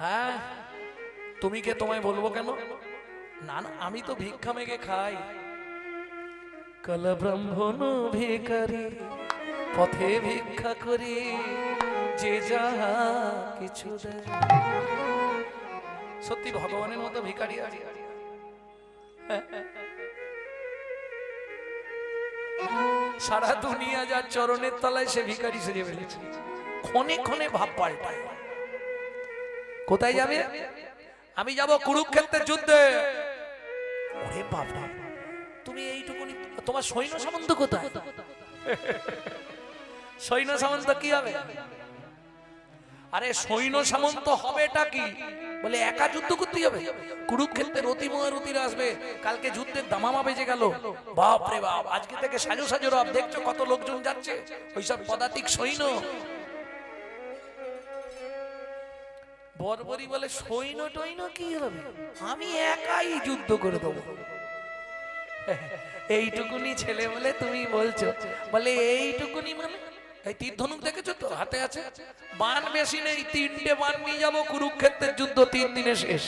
হ্যাঁ, তুমি কে? তোমায় বলবো কেন? না না, আমি তো ভিক্ষা মেগে খাই। কাল ব্রাহ্মণ ভিখারি পথে ভিক্ষা করি, যে যাহা কিছু দেয়। সত্যি ভগবানের মতো ভিখারি আছে? সারা দুনিয়া যার চরণের তলায় সে ভিখারি সেজে ফেলেছে। ক্ষণে ক্ষণে ভাব পাল্টায়। কোথায় যাবে? আমি যাব কুরুক্ষেত্রের যুদ্ধে। ওরে বাবা, তুমি এইটুকুনি, তোমার সৈন্য সামন্ত কোথায়? সৈন্য সামন্ত কি হবে? আরে সৈন্য সামন্ত হবেটা কি? বলে একা যুদ্ধ করতে হবে। কুরুক্ষেত্রের অতিমহারথীরা আসবে, কালকে যুদ্ধের দামামা বেজে গেল। বাপ রে বাপ, আজকে থেকে সাজো সাজো রব, দেখছো কত লোকজন যাচ্ছে, ওইসব পদাতিক সৈন্য। বর্বরী বলে সৈন্য টৈন্য কি হবে, আমি একাই যুদ্ধ করে দেবো। এইটুকুনি ছেলে বলে তুমি বলছো? বলে এইটুকুনি মানে এই তীর ধনুক দেখেছো তো হাতে আছে, বান বেশি নেই, 3টে বান নিয়ে যাবো, কুরুক্ষেত্রের যুদ্ধ 3 দিনে শেষ।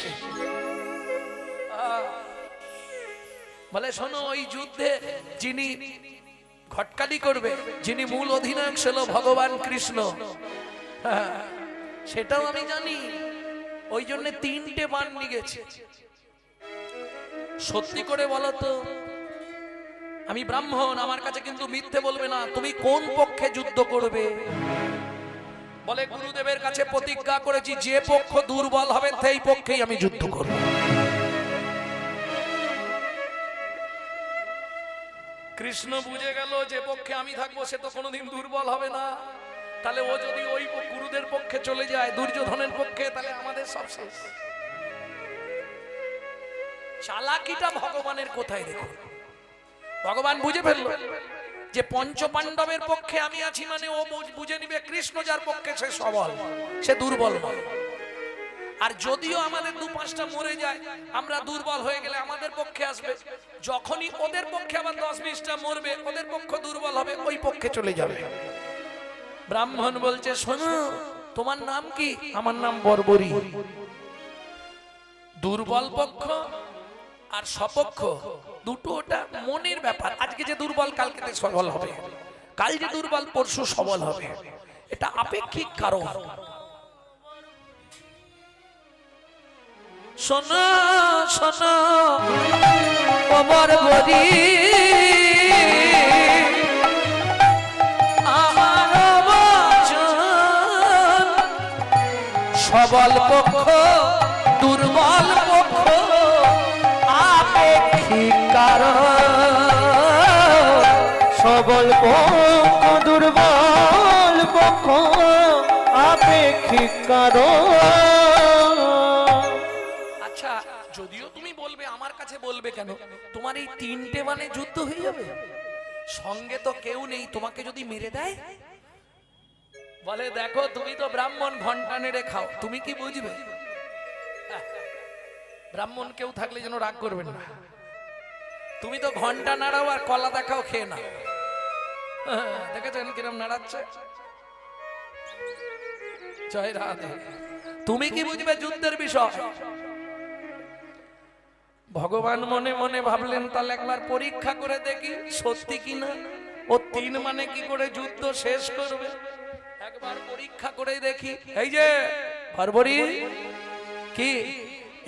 বলে শোনো, ওই যুদ্ধে যিনি ঘটকালি করবে, যিনি মূল অধিনায়ক ছিল ভগবান কৃষ্ণ, সেটাও আমি জানি, ওই জন্য 3টে বান নিয়ে গেছে। সত্যি করে বলো তো, আমি ব্রাহ্মণ, আমার কাছে কিন্তু মিথ্যে বলবে না, তুমি কোন পক্ষে যুদ্ধ করবে? বলে গুরুদেবের কাছে প্রতিজ্ঞা করেছি, যে পক্ষ দুর্বল হবে সেই পক্ষেই আমি যুদ্ধ করব। কৃষ্ণ বুঝে গেল যে পক্ষে আমি থাকবো সে তো কোনোদিন দুর্বল হবে না। তাহলে ও যদি ওই গুরুদের পক্ষে চলে যায়, দুর্যোধনের পক্ষে, তাহলে আমাদের সব শেষ। চালাকিটা ভগবানের কোথায় দেখো। ভগবান বুঝে ফেলল যে পঞ্চ পাণ্ডবের পক্ষে আমি আছি, মানে ও বুঝে নিবে কৃষ্ণ যার পক্ষে সে সবল, সে দুর্বল নয়। আর যদিও আমাদের 2-5টা মরে যায়, আমরা দুর্বল হয়ে গেলে আমাদের পক্ষে আসবে, যখনই ওদের পক্ষে আবার 10-20টা মরবে, ওদের পক্ষ দুর্বল হবে, ওই পক্ষে চলে যাবে। ব্রাহ্মণ বলছে শোনো, তোমার নাম কি? আমার নাম বর্বরী। দুর্বল পক্ষ আর সপক্ষ দুটো ওটা মনের ব্যাপার। আজকে যে দুর্বল কালকে সবল হবে, কাল যে দুর্বল পরশু সবল হবে, এটা আপেক্ষিক কারণ। শোনো শোনো ও বর্বরী, আমার বচন, সবল পক্ষ দুর্বল পক্ষ আপেক্ষিক কারণ। সবল পক্ষ দুর্বল পক্ষ আপেক্ষিক কারণ। আচ্ছা, যদিও তুমি বলবে আমার কাছে বলবে কেন, তোমার এই তিনটে মানে যুদ্ধ হয়ে যাবে, সঙ্গে তো কেউ নেই, তোমাকে যদি মেরে দেয়, বলে দেখো তুমি তো ব্রাহ্মণ, ঘন্টা নেড়ে খাও, তুমি কি বুঝবে? ব্রাহ্মণ কেউ থাকলে যেন রাগ করবেন না, তুমি তো ঘন্টা নাড়াও আর কলা দেখাও খেয়ে নাও। দেখেছেন কিরম নাড়াচ্ছে? জয় রাধে। তুমি কি বুঝবে যুদ্ধের বিষয়? ভগবান মনে মনে ভাবলেন তাহলে একবার পরীক্ষা করে দেখি সত্যি কিনা, ও তিন মানে কি করে যুদ্ধ শেষ করবে, একবার পরীক্ষা করে দেখি। এই যে বর্বরী, কি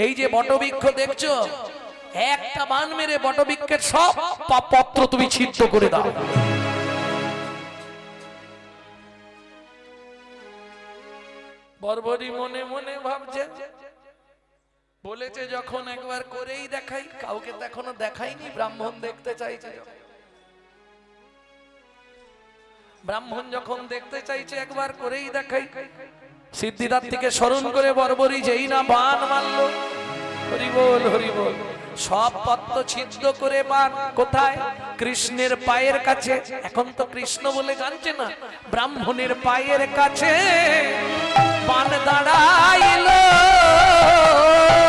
এই যে বটবৃক্ষ দেখছো, একটা বান মেরে বটবৃক্ষের সব পত্র তুমি ছিদ্র করে দাও। বর্বরী মনে মনে ভাবছে, বলেছে যখন একবার করেই দেখাই, কাউকে তো এখনো দেখাইনি, ব্রাহ্মণ দেখতে চাইছে, ব্রাহ্মণ যখন দেখতে চাইছে একবার করেই দেখাই। সিদ্ধিদাত্রীকে স্মরণ করে বর্বরী যেই না বান মারল, হরি বল হরি বল, সব পত্র ছিদ্র করে বান কোথায়? কৃষ্ণের পায়ের কাছে। এখন তো কৃষ্ণ বলে জানছে না, ব্রাহ্মণের পায়ের কাছে বান দাঁড়াইল,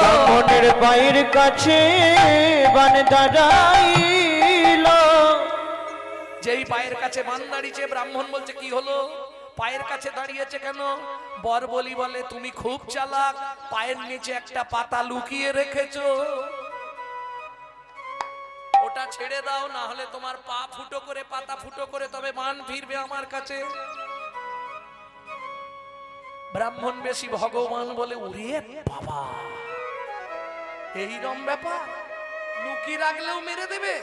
ব্রাহ্মণের পায়ের কাছে বান দাঁড়াইল। যেই পায়ের কাছে বান দাঁড়িয়েছে, ব্রাহ্মণ বলছে কি হলো, পায়ের কাছে দাঁড়িয়েছে কেন? বর্বরী বলে তুমি খুব চালাক, পায়ের নিচে একটা পাতা লুকিয়ে রেখেছো, ওটা ছেড়ে দাও, না হলে তোমার পা ফুটো করে, পাতা ফুটো করে তবে বান ফিরবে আমার কাছে। ব্রাহ্মণ বেশি ভগবান বলে, উড়ে বাবা, এইরকম ব্যাপার, লুকিয়ে রাখলেও মেরে দেবে,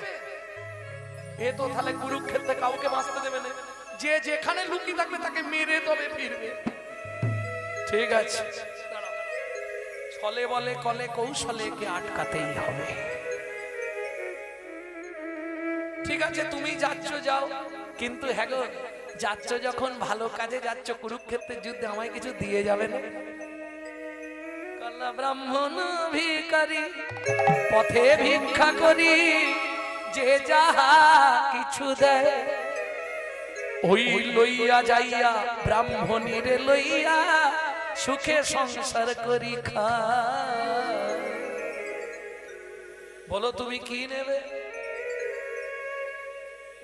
এ তো তাহলে কুরুক্ষেত্রে কাউকে বাঁচতে দেবে না, যে যেখানে লুকিয়ে থাকবে তাকে মেরে তবে ফিরবে। ঠিক আছে, ছলে বলে কলে কৌশলে কে আটকাতেই হবে। ঠিক আছে তুমি যাচ্ছ যাও, কিন্তু হ্যাঁ গো, যাচ্ছ যখন ভালো কাজে যাচ্ছ, কুরুক্ষেত্রের যুদ্ধে আমায় কিছু দিয়ে যাবে না? কলা ব্রাহ্মণ ভিখারি পথে ভিক্ষা করি, যে যাহা কিছু দেয় ওই লইয়া যাইয়া, ব্রাহ্মণীর লইয়া সুখে সংসার করি খা। বলো তুমি কি নেবে?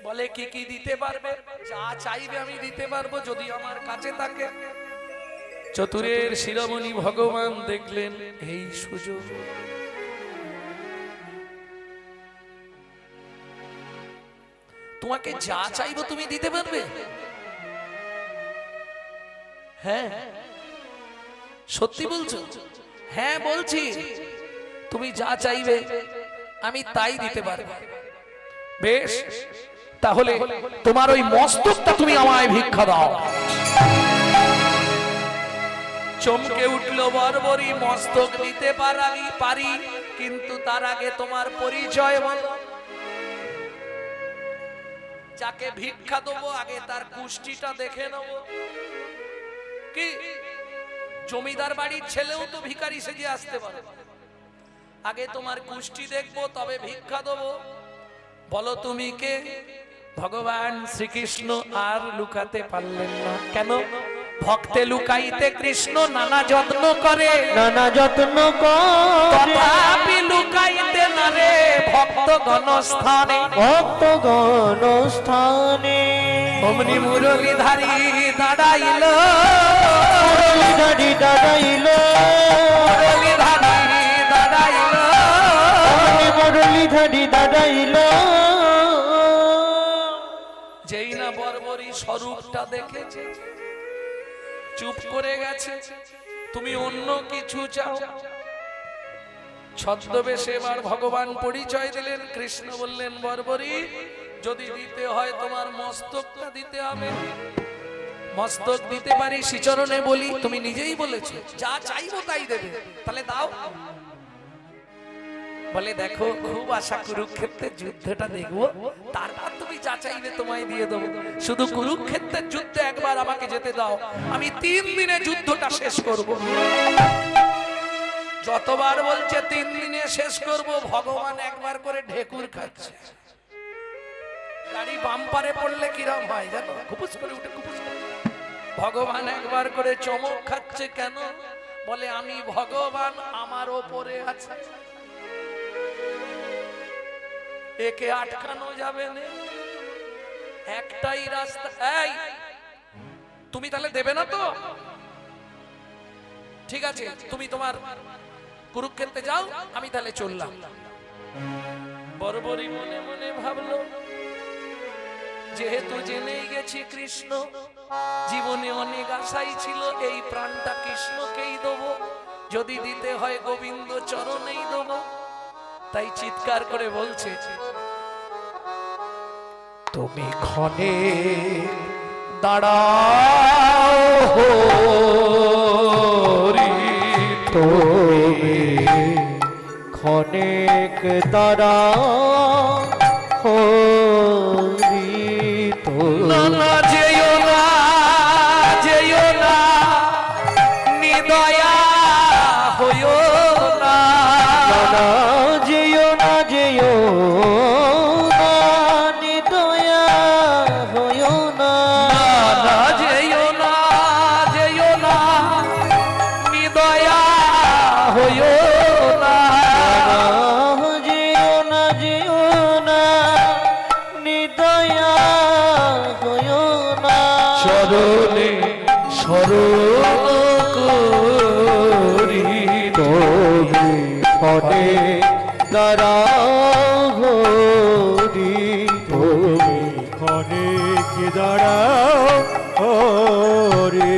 বলে কি কি দিতে পারবে? যা চাইবে আমি দিতে পারবো যদি আমার কাছে থাকে। চতুরের শিরোমণি ভগবান দেখলেন এই সুযোগ, তোমাকে যা চাইবো তুমি দিতে পারবে? হ্যাঁ সত্যি বলছো? হ্যাঁ বলছি, তুমি যা চাইবে আমি তাই দিতে পারবো। বেশ, তাহলে তোমার ওই মস্তকটা তুমি আমায় ভিক্ষা দাও। চমকে উঠলো বর্বরী, মস্তক দিতে পারি, কিন্তু তার আগে তোমার পরিচয় বলো। যাকে ভিক্ষা দেবো আগে তার কুষ্টিটা দেখে নেব। কি জমিদার বাড়ির ছেলেও তো ভিখারি সেজে আসতে পারে, আগে তোমার কুষ্টি দেখবো তবে ভিক্ষা দেবো। বলো তুমি কে? ভগবান শ্রীকৃষ্ণ আর লুকাতে পারলেন না। কেন? ভক্তে লুকাইতে কৃষ্ণ নানা যত্ন করে, নানা যত্ন তথাপি লুকাইতে না রে ভক্ত গণস্থানে, ভক্ত গণস্থানে। অমনি মুরলীধারী দাঁড়াইল, মুরলীধারী দাঁড়াইল, মুরলীধারী দাঁড়াইল, মুরলীধারী দাঁড়াইল। যেই না বর্বরী স্বরূপটা দেখেছে, চুপ করে গেছে। তুমি অন্য কিছু চাও? ছদ্মবেশে এবার ভগবান পরিচয় দিলেন। কৃষ্ণ বললেন বর্বরী, যদি দিতে হয় তোমার মস্তকটা দিতে হবে। মস্তক দিতে পারি শ্রীচরণে বলি, তুমি নিজেই বলেছো যা চাইবো তাই দেবে, তাহলে দাও। বলে দেখো খুব আশা কুরুক্ষেত্রের যুদ্ধটা দেখবো, তারপর তুমি যা চাইবে তোমায় দিয়ে দেবো, শুধু কুরুক্ষেত্রের যুদ্ধে একবার আমাকে যেতে দাও, আমি 3 দিনে যুদ্ধটা শেষ করব। যতবার বলছে 3 দিনে শেষ করব, ভগবান একবার করে ঢেকুর খাচ্ছে। গাড়ি বাম্পারে পড়লে কিরম হয় জানো, খুপুস করে উঠে খুপুস করে। ভগবান একবার করে চমক খাচ্ছে, কেন? বলে আমি ভগবান, আমার ওপরে আছে, একে আটকানো যাবে না, একটাই রাস্তা। এই তুমি তাহলে দেবে না তো? ঠিক আছে, তুমি তোমার কুরুক্ষেত্রে যাও, আমি তাহলে চললাম। বর্বরী মনে মনে ভাবলো, যেহেতু জেনেই গেছি কৃষ্ণ, জীবনে অনেক আশাই ছিল এই প্রাণটা কৃষ্ণকেই দেবো, যদি দিতে হয় গোবিন্দ চরণেই দেবো। তাই চিৎকার করে বলছে, তুমি ক্ষণে দাঁড়াও হরি, তুমি ক্ষণেক দাঁড়াও হরি, না না যেও না, যেও না, নিদয়া হইও না, না যেও না, যেও না, নিদয়া হইও না, না যেও না, যেও না, নিদয়া হইও না, যেও না, যেও না, নিদয়া হইও না, চরণে শরণ করি তুমি ক্ষণে দাঁড়াও হরি, তুমি ক্ষণে কি দাঁড়াও হরি।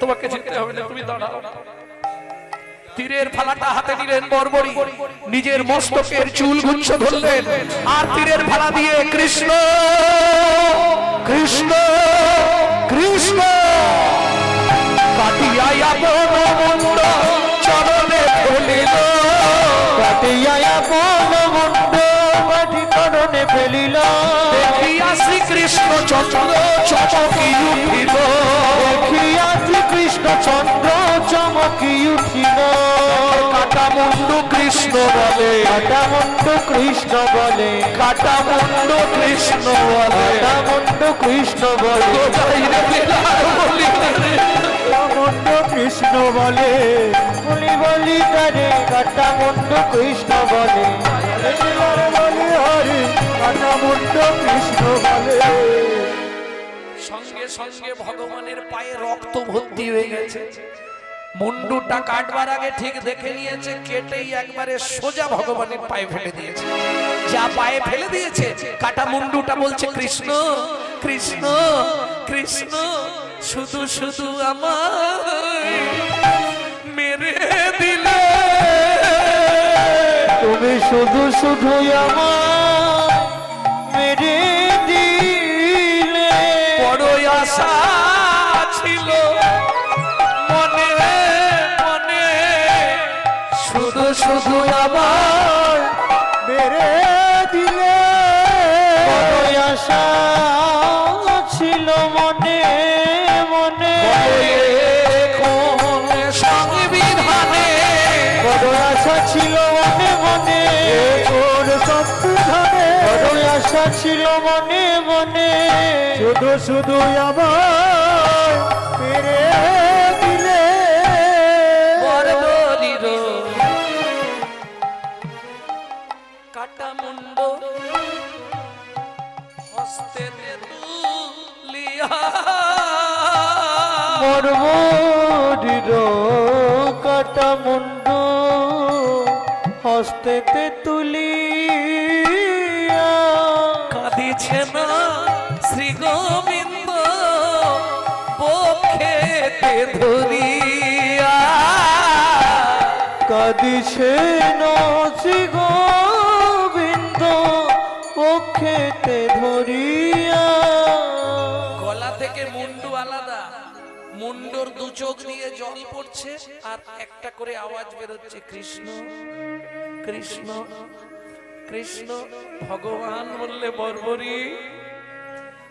তোমাকে যেতে হবে না, তুমি দাঁড়াও। তীরের ফালাটা হাতে নিলেন বর্বরী, নিজের মস্তকের চুল গুচ্ছ ধরলেন, আর তীরের ফালা দিয়ে কৃষ্ণ কৃষ্ণ কৃষ্ণ কাটিয়া আপন মুন্ড চরণে ফেলিল, কাটিয়া আপন মুন্ড মাটি চরণে ফেলিল, দেখিয়া শ্রীকৃষ্ণ চন্দ্র চমকি উঠিল, দেখিয়া শ্রীকৃষ্ণ চন্দ্র চমকি উঠিল, কাটা মুন্ডু কৃষ্ণ বলে, কাটা মুন্ড কৃষ্ণ বলে, কাটা মুন্ডু কৃষ্ণ বলে, কাটা মুন্ড কৃষ্ণ বলে, মুন্ড কৃষ্ণ বলে, বলি বলি তারে কাটা মুন্ড কৃষ্ণ বলে, বলি হরি কাটা মুন্ড কৃষ্ণ বলে। সঙ্গে সঙ্গে ভগবানের পায়ে রক্ত ভর্তি হয়ে গেছে। মুন্ডুটা কাটবার আগে ঠিক দেখে নিয়েছে, কেটেই একবারে সোজা ভগবানের পায়ে ফেলে দিয়েছে। যা পায়ে ফেলে দিয়েছে, কাটা মুন্ডুটা বলছে কৃষ্ণ কৃষ্ণ কৃষ্ণ, শুধু শুধু আমায় মেরে দিলে, তুমি শুধু শুধু আমার মেরে দিলে, বড় আশা ছিল মনে মনে, শুধু শুধু আমার মেরে দিলে, বড় আশা ছিল মনে মনে, সংবিধানে বড় আশা ছিল মনে মনে, তোর সংবিধানে বড় আশা ছিল মনে মনে, শুধু শুধু আমার মেরে দিলে, বর্বরীর কাটা মুন্ড হস্তে তুলিয়া, বর্বরীর কাটা মুন্ড হস্তেতে তুলিয়া, কাঁদিছে না শ্রী গোবিন্দ বক্ষেতে ধরিয়া, কাঁদিছে শ্রী গোবিন্দ পক্ষেতে ধরিয়া, থেকে মুন্ডু আলাদা, মুন্ডর দু চোখ দিয়ে জল পড়ছে আর একটা করে আওয়াজ বেরোচ্ছে, কৃষ্ণ কৃষ্ণ কৃষ্ণ। ভগবান বললে, বর্বরী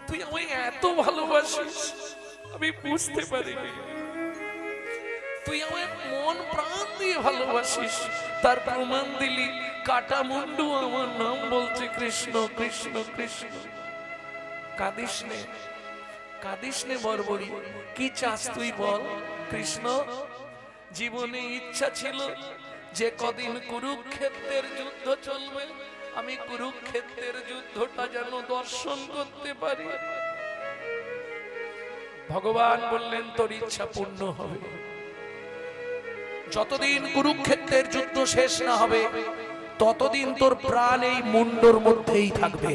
তুই আমায় এত ভালোবাসিস আমি বুঝতে পারিনি, তুই আমায় মন প্রাণ দিয়ে ভালোবাসিস, তার প্রমাণ দিলি। কাটা মুন্ডু আমার নাম বলছে কৃষ্ণ কৃষ্ণ কৃষ্ণ। কাঁদিস নে, কাঁদিস নে বর্বরী, কি চাস তুই বল। কৃষ্ণ, জীবনে ইচ্ছা ছিল যে কদিন কুরুক্ষেত্রের যুদ্ধ চলবে আমি কুরুক্ষেত্রের যুদ্ধটা যেন দর্শন করতে পারি। ভগবান বললেন, তোর ইচ্ছা পূর্ণ হবে। যতদিন কুরুক্ষেত্রের যুদ্ধ শেষ না হবে ততদিন তোর প্রাণ এই মুন্ডর মধ্যেই থাকবে।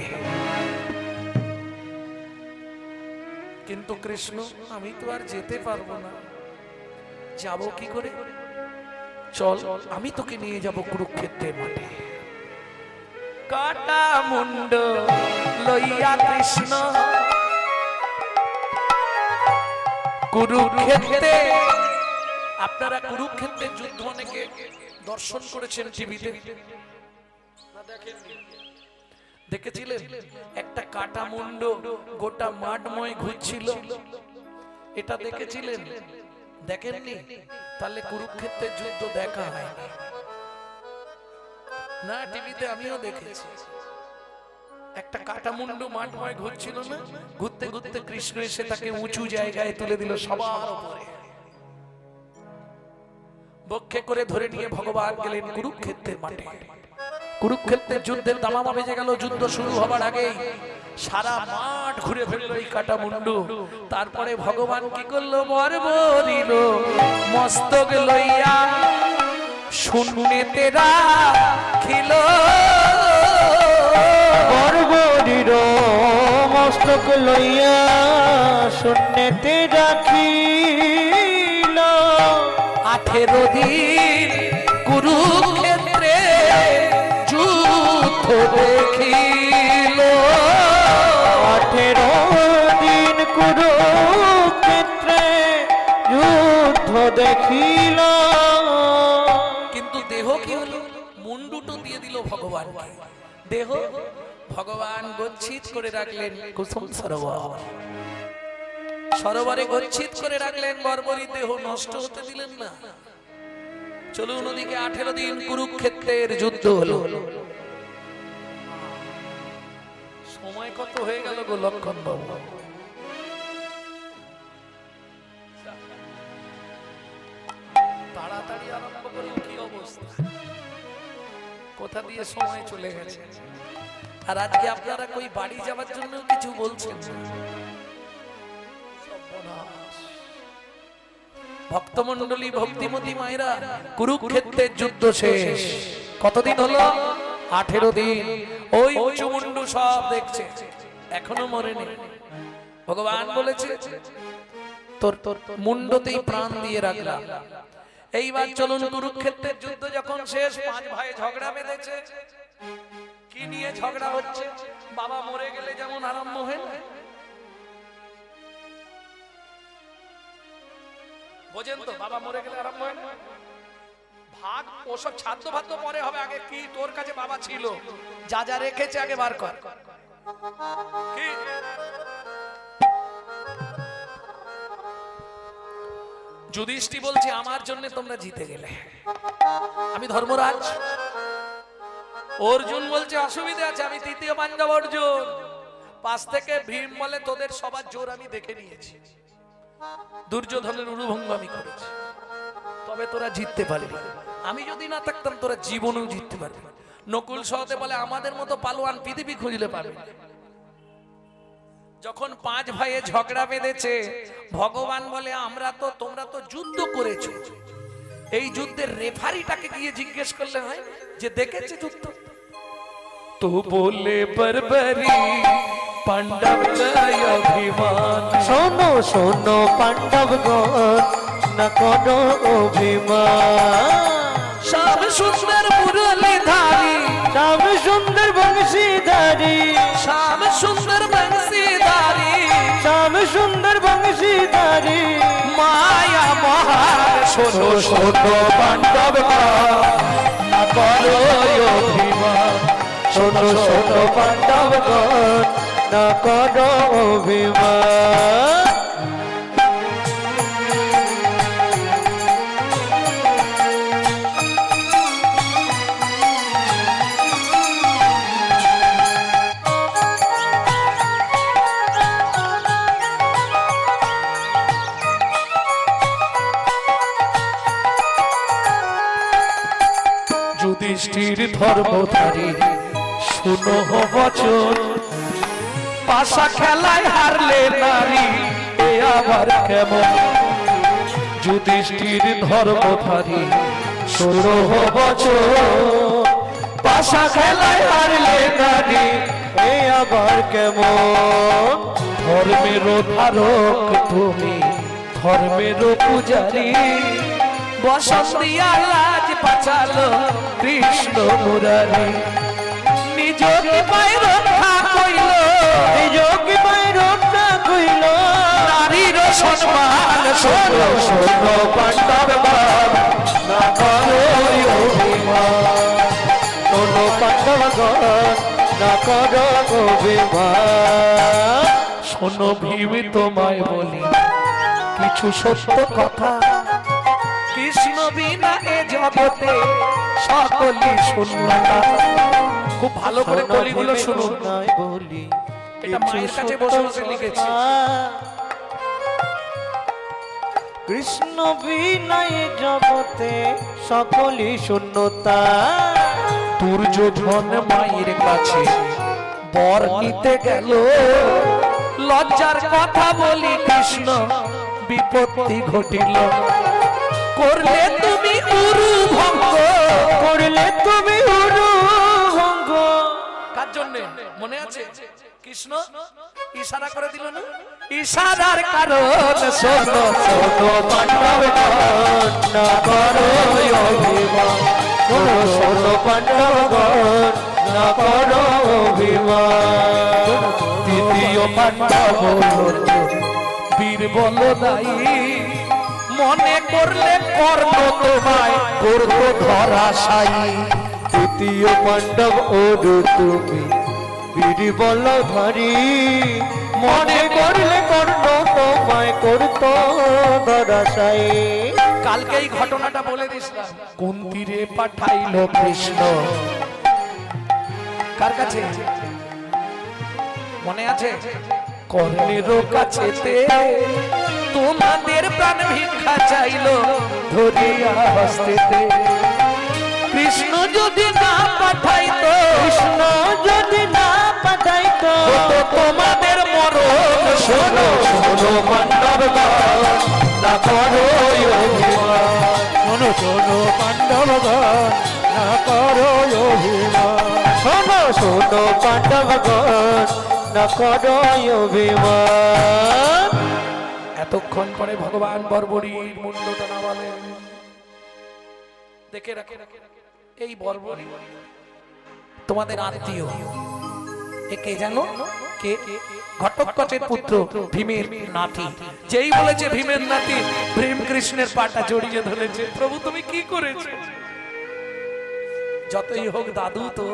কিন্তু কৃষ্ণ, আমি তো আর যেতে পারবো না, যাব কি করে? চল, আমি তোকে নিয়ে যাব কুরুক্ষেত্রের মাঠে। কাটা মুন্ড লইয়া কৃষ্ণ কুরুক্ষেত্রে। আপনারা কুরুক্ষেত্রের যুদ্ধ অনেকে দর্শন করেছেন টিভিতে, দেখেছিলেন? একটা কাটা মুন্ড গোটা মাঠময় ঘুরছিল, এটা দেখেছিলেন? দেখেননি? তাহলে কুরুক্ষেত্রের যুদ্ধ দেখা হয় না? টিভিতে আমিও দেখেছি। একটা কাটা মুন্ডু মাঠময় ঘুরছিল না, ঘুরতে ঘুরতে কৃষ্ণ এসে তাকে উঁচু জায়গায় তুলে দিল, সবার উপরে বক্ষে করে ধরে নিয়ে ভগবান গেলেন কুরুক্ষেত্রের মাঠে। কুরুক্ষেত্রের যুদ্ধের দামামা বেজে গেল। যুদ্ধ শুরু হবার আগেই সারা মাঠ ঘুরে ফেললো এই কাটা মুন্ডু। তারপরে ভগবান কি করলো? বর্বরীর মস্তক লইয়া শূন্যেতে রাখিল। বর্বরীর মস্তক লইয়া শূন্যেতে রাখিল। 18 দিন কুরুক্ষেত্রে যুদ্ধ দেখিল। 18 দিন কুরুক্ষেত্রে যুদ্ধ দেখিল। কিন্তু দেহ কি হলো? মুন্ডুটো দিয়ে দিল ভগবান। দেহ ভগবান গচ্ছিত করে রাখলেন কুসুম সরোবর। সরোবরে গচ্ছিত করে রাখলেন। বর্বরী দেহ নষ্ট হতে দিলেন না। চলুন ওদিকে 18 দিন কুরুক্ষেত্রের যুদ্ধ হলো। সময় কত হয়ে গেল গো লক্ষণ বাবু? তাড়াতাড়ি আরম্ভ করলো, কি অবস্থা, কোথা দিয়ে সময় চলে গেছে। আর আজকে আপনারা কই বাড়ি যাওয়ার জন্য কিছু বলছেন না। ভক্তমণ্ডলী, ভক্তিমতী মায়েরা, কুরুক্ষেত্রের যুদ্ধ শেষ। কতদিন হলো? 18 দিন। ওই উঁচু মুন্ডু সব দেখছে, এখনো মরেনি। ভগবান বলেছে, তোর মুন্ডতেই প্রাণ দিয়ে রাখলাম। এইবার চলুন কুরুক্ষেত্রের যুদ্ধ যখন শেষ, 5 ভাই ঝগড়া বেঁধেছে। কি নিয়ে ঝগড়া হচ্ছে? বাবা মরে গেলে যেমন আরম্ভ হয় না, বোঝেন তো? বাবা মরে গেলে আরম্ভ হয় না ভাগ। ওসব ছাদ্য ভাদ্য পরে হবে, আগে কি তোর কাছে বাবা ছিল, যা যা রেখেছে আগে বার কর। কি যুধিষ্ঠির বলছে, আমার জন্য তোমরা জিতে গেলে, আমি ধর্মরাজ। অর্জুন বলছে, অসুবিধা আছে, আমি তৃতীয় পাঞ্জাব অর্জুন। পাশ থেকে ভীম বলে, তোদের সবার জোর আমি দেখে নিয়েছি, দুর্যোধনের উরুভঙ্গ আমি করেছি, তবে তোরা জিততে পারবি। আমি যদি না থাকতাম তোরা জীবনেও জিততে পারবি। নকুল সহতে বলে, আমাদের মতো পালোয়ান পৃথিবী খুঁজলে পারবে। যখন 5 ভাইয়ে ঝগড়া বেঁধেছে, ভগবান বলে, তোমরা তো যুদ্ধ করেছো, এই যুদ্ধের রেফারিটাকে গিয়ে জিজ্ঞেস করলে হয় যে দেখেছে যুদ্ধ। তো বলে বর্বরী পাণ্ডব অভিমান। শোনো শোনো পাণ্ডবগণ, না করো অভিমান। শ্যাম সুন্দর মুরলীধারী, শ্যাম সুন্দর বংশীধারী, শ্যাম সুন্দর বংশীধারী, শ্যাম সুন্দর শোনো শোনো পাণ্ডবগণ না করো অভিমান, শোনো শোনো পাণ্ডবগণ না করো অভিমান। যুধিষ্ঠির ধর্মধারী শুনো বচন, পাশা খেলায় হারলে নারী এ আবার কেমন। যুধিষ্ঠির ধর্মধারী শুনো বচন, পাশা খেলায় হারলে নারী এ আবার কেমন। ধর্মের ধারক তুমি ধর্মের পূজারী, বসন্তিয়া লাজ পাচালো কৃষ্ণ মুরারি। নিজ পায় রক্ষা কইল, নিজ কি পাই রক্ষা কইল, নারীর সম্মান শোনো শোনো পাণ্ডবগণ না করো অভিমান, শোনো পাণ্ডবগণ না করো অভিমান। শোনো ভীম তোমায় বলি কিছু সত্য কথা, কৃষ্ণ বিনা এ জগতে সকলই শূন্যতা। খুব ভালো করে কলিগুলো শুনুন, নাই বলি এটা মায়ের কাছে বসে বসে লিখেছি। কৃষ্ণ বিনয় জগতে সকলই শূন্যতা। দুর্যোধন মায়ের কাছে বর নিতে গেল, লজ্জার কথা বলি কৃষ্ণ বিপত্তি ঘটিল। করলে তুমি উরু ভঙ্গ, করলে তুমি উরু ভঙ্গ। কার জন্য মনে আছে? কৃষ্ণ ইশারা করে দিল না, ইশারার কারণ শোনো শোনো পাণ্ডবগণ না করো অভিমান, শোনো শোনো পাণ্ডবগণ না করো অভিমান। দ্বিতীয় পাণ্ডব বীর বলদায়ী, মনে করলে কর্ণ তোমায় করতো ধরাশায়ী। তৃতীয় পাণ্ডব ওরু তুমি বীর বলধারী, মনে করলে কর্ণ তোমায় করতো ধরাশায়ী। কালকে এই ঘটনাটা বলে দিছিলাম। কুন্তিরে পাঠাইল কৃষ্ণ কার কাছে মনে আছে? কর্ণের কাছেতে তোমাদের প্রাণ ভিক্ষা চাইল ধরিয়া হস্তেতে। কৃষ্ণ যদি না পাঠাইতো, কৃষ্ণ যদি না পাঠাইতো তো তোমাদের মরণ। শোনো শোনো পাণ্ডবগণ না করো অভিমান, শোনো শোনো পাণ্ডবগণ না করো অভিমান, শোনো শোনো পাণ্ডবগণ না করো অভিমান। এতক্ষণ পরে ভগবান বর্বরীর মুন্ডটা নামালেন। দেখে রাখে এই বর্বরী তোমাদের আত্মীয়। একে জানো কে? ঘটোৎকচের পুত্র ভীমের নাতি। যেই বলেছে ভীমের নাতি, ভীম কৃষ্ণের পাটা জড়িয়ে ধরেছে। প্রভু তুমি কি করেছো? যতই হোক দাদু তো,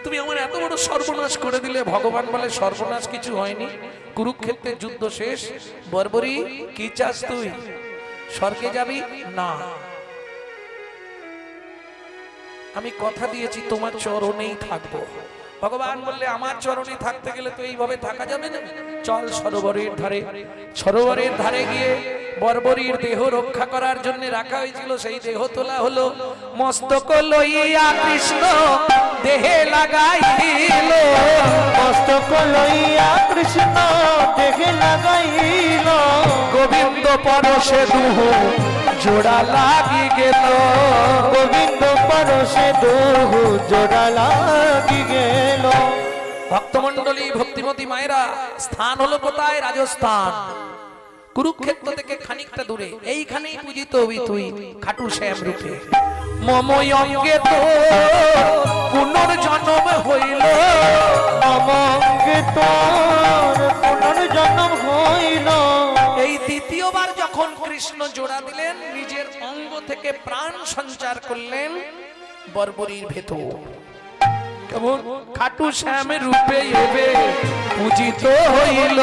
তুমি আমার এত বড় সর্বনাশ করে দিলে। ভগবান বলে সর্বনাশ কিছু হয়নি, কুরুক্ষেত্রের যুদ্ধ শেষ। বর্বরী কি চাস তুই? স্বর্গে যাবি না? আমি কথা দিয়েছি তোমার চরণেই থাকবো। ভগবান বললে আমার চরণে থাকতে গেলে তো এইভাবে থাকা যাবে না, চল সরোবরের ধারে। সরোবরের ধারে গিয়ে বর্বরীর দেহ রক্ষা করার জন্য রাখা হয়েছিল, সেই দেহ তোলা হলো। মস্তক লইয়া কৃষ্ণ দেহে লাগাইল, মস্তক লইয়া কৃষ্ণ দেহে লাগাইল। গোবিন্দ পরশে দুহ জোড়া লাগি গেল, গোবিন্দ পরশে দুহু জোড়া লাগি গেল। ভক্তমন্ডলী ভক্তিমতী মায়েরা, স্থান হলো কোথায়? রাজস্থান। কুরুক্ষেত্র থেকে খানিকটা দূরে এইখানেই পূজিত হবি তুই খাটু শ্যাম রূপে। মময় অঙ্গে তো পুনর্জন্ম হইল, মমঙ্গে তোর পুনর্জন্ম হইল। এই তিথি দ্বিতীয়বার যখন কৃষ্ণ জোড়া দিলেন নিজের অঙ্গ থেকে প্রাণ সঞ্চার করলেন বর্বরীর ভেতর। কেমন খাটু শ্যাম রূপে এবে পূজিত হইল,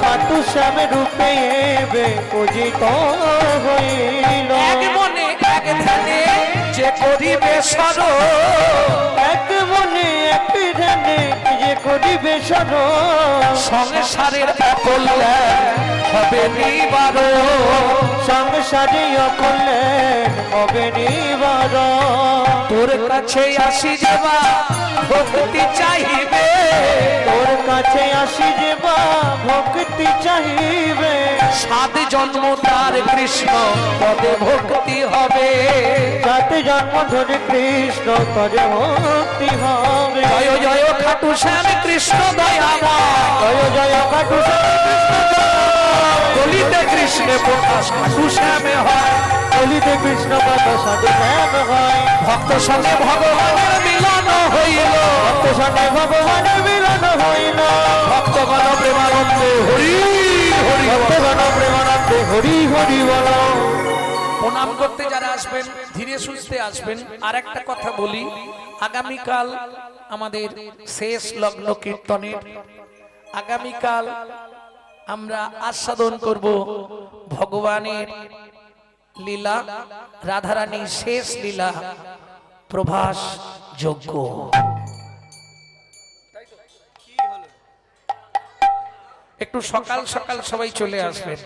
খাটু শ্যাম রূপে এবে পূজিত হইল। এক মনে এক ধ্যানে যে করিবে স্মরণ, এক মনে এক ধ্যানে যে করিবে স্মরণ, সংসারের অকল্যাণ হবে নিবারণ, সংসারে অকল্যাণ হবে নিবারণ। তোর কাছে আসি যাবা ভক্তি চাইবে, তোর কাছে আসি যেবা ভক্তি চাহিবে। 7 জন্ম তার কৃষ্ণ পদে ভক্তি হবে। 7 জন্ম ধরে কৃষ্ণ তরে ভক্তি হবে। জয় জয় খাটু শ্যাম কৃষ্ণ দয়াময়, জয় জয় খাটু শ্যাম কৃষ্ণ বলিতে কৃষ্ণে প্রকাশ খাটু শ্যামে হয়, বলিতে কৃষ্ণ কথা সাধু শ্যাম হয়। ভক্ত সঙ্গে ভগবানের মিলন হইল, ভক্ত সঙ্গে ভগবানের মিলন হইল। ভক্তগণ প্রেমানন্দে হরি হরি বল। ভক্তগণ প্রেমানন্দে হরি হরি বল। প্রণাম করতে যারা আসবেন ধীরে সুস্থে আসবেন। আর একটা কথা বলি, আগামীকাল আমাদের শেষ লগ্ন কীর্তনের, আগামীকাল আমরা আস্বাদন করব ভগবানের লীলা, রাধারানীর শেষ লীলা প্রভাস যজ্ঞ। একটু সকাল সকাল সবাই চলে আসবেন।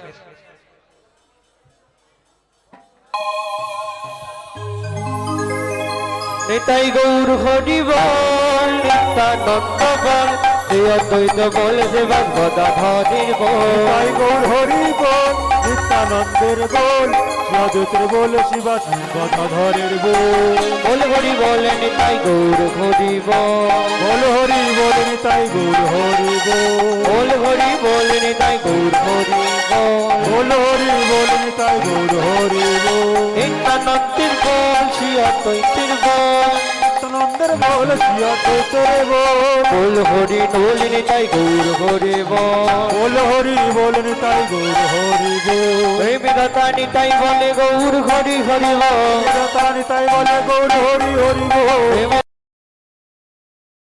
নিতাই গৌর হরি বল, নিত্যানন্দ বল, শ্রী অদ্বৈত বল, শ্রী গদাধরের বল। নিতাই গৌর হরি বল, নিত্যানন্দের বল, শ্রী অদ্বৈতের বল, শিবা গদাধরের বল। বল হরি বল, নিতাই গৌর হরি বল, বল হরি বল, নিতাই গৌর হরি বল। বল হরি বল, নিতাই গৌর হরি বল, বল হরি বল, নিতাই গৌর হরি বল। নিত্যানন্দের বল, শ্রী অদ্বৈতের বল, নিত্যানন্দের বল, শ্রী অদ্বৈতের বল। বল হরি বল, নিতাই গৌর হরি বল, বল হরি বল, নিতাই গৌর হরি বল। প্রেমিকতা নিতাই বলে গৌর হরি হরি বল, প্রেমিকতা নিতাই বলে গৌর হরি হরি বল।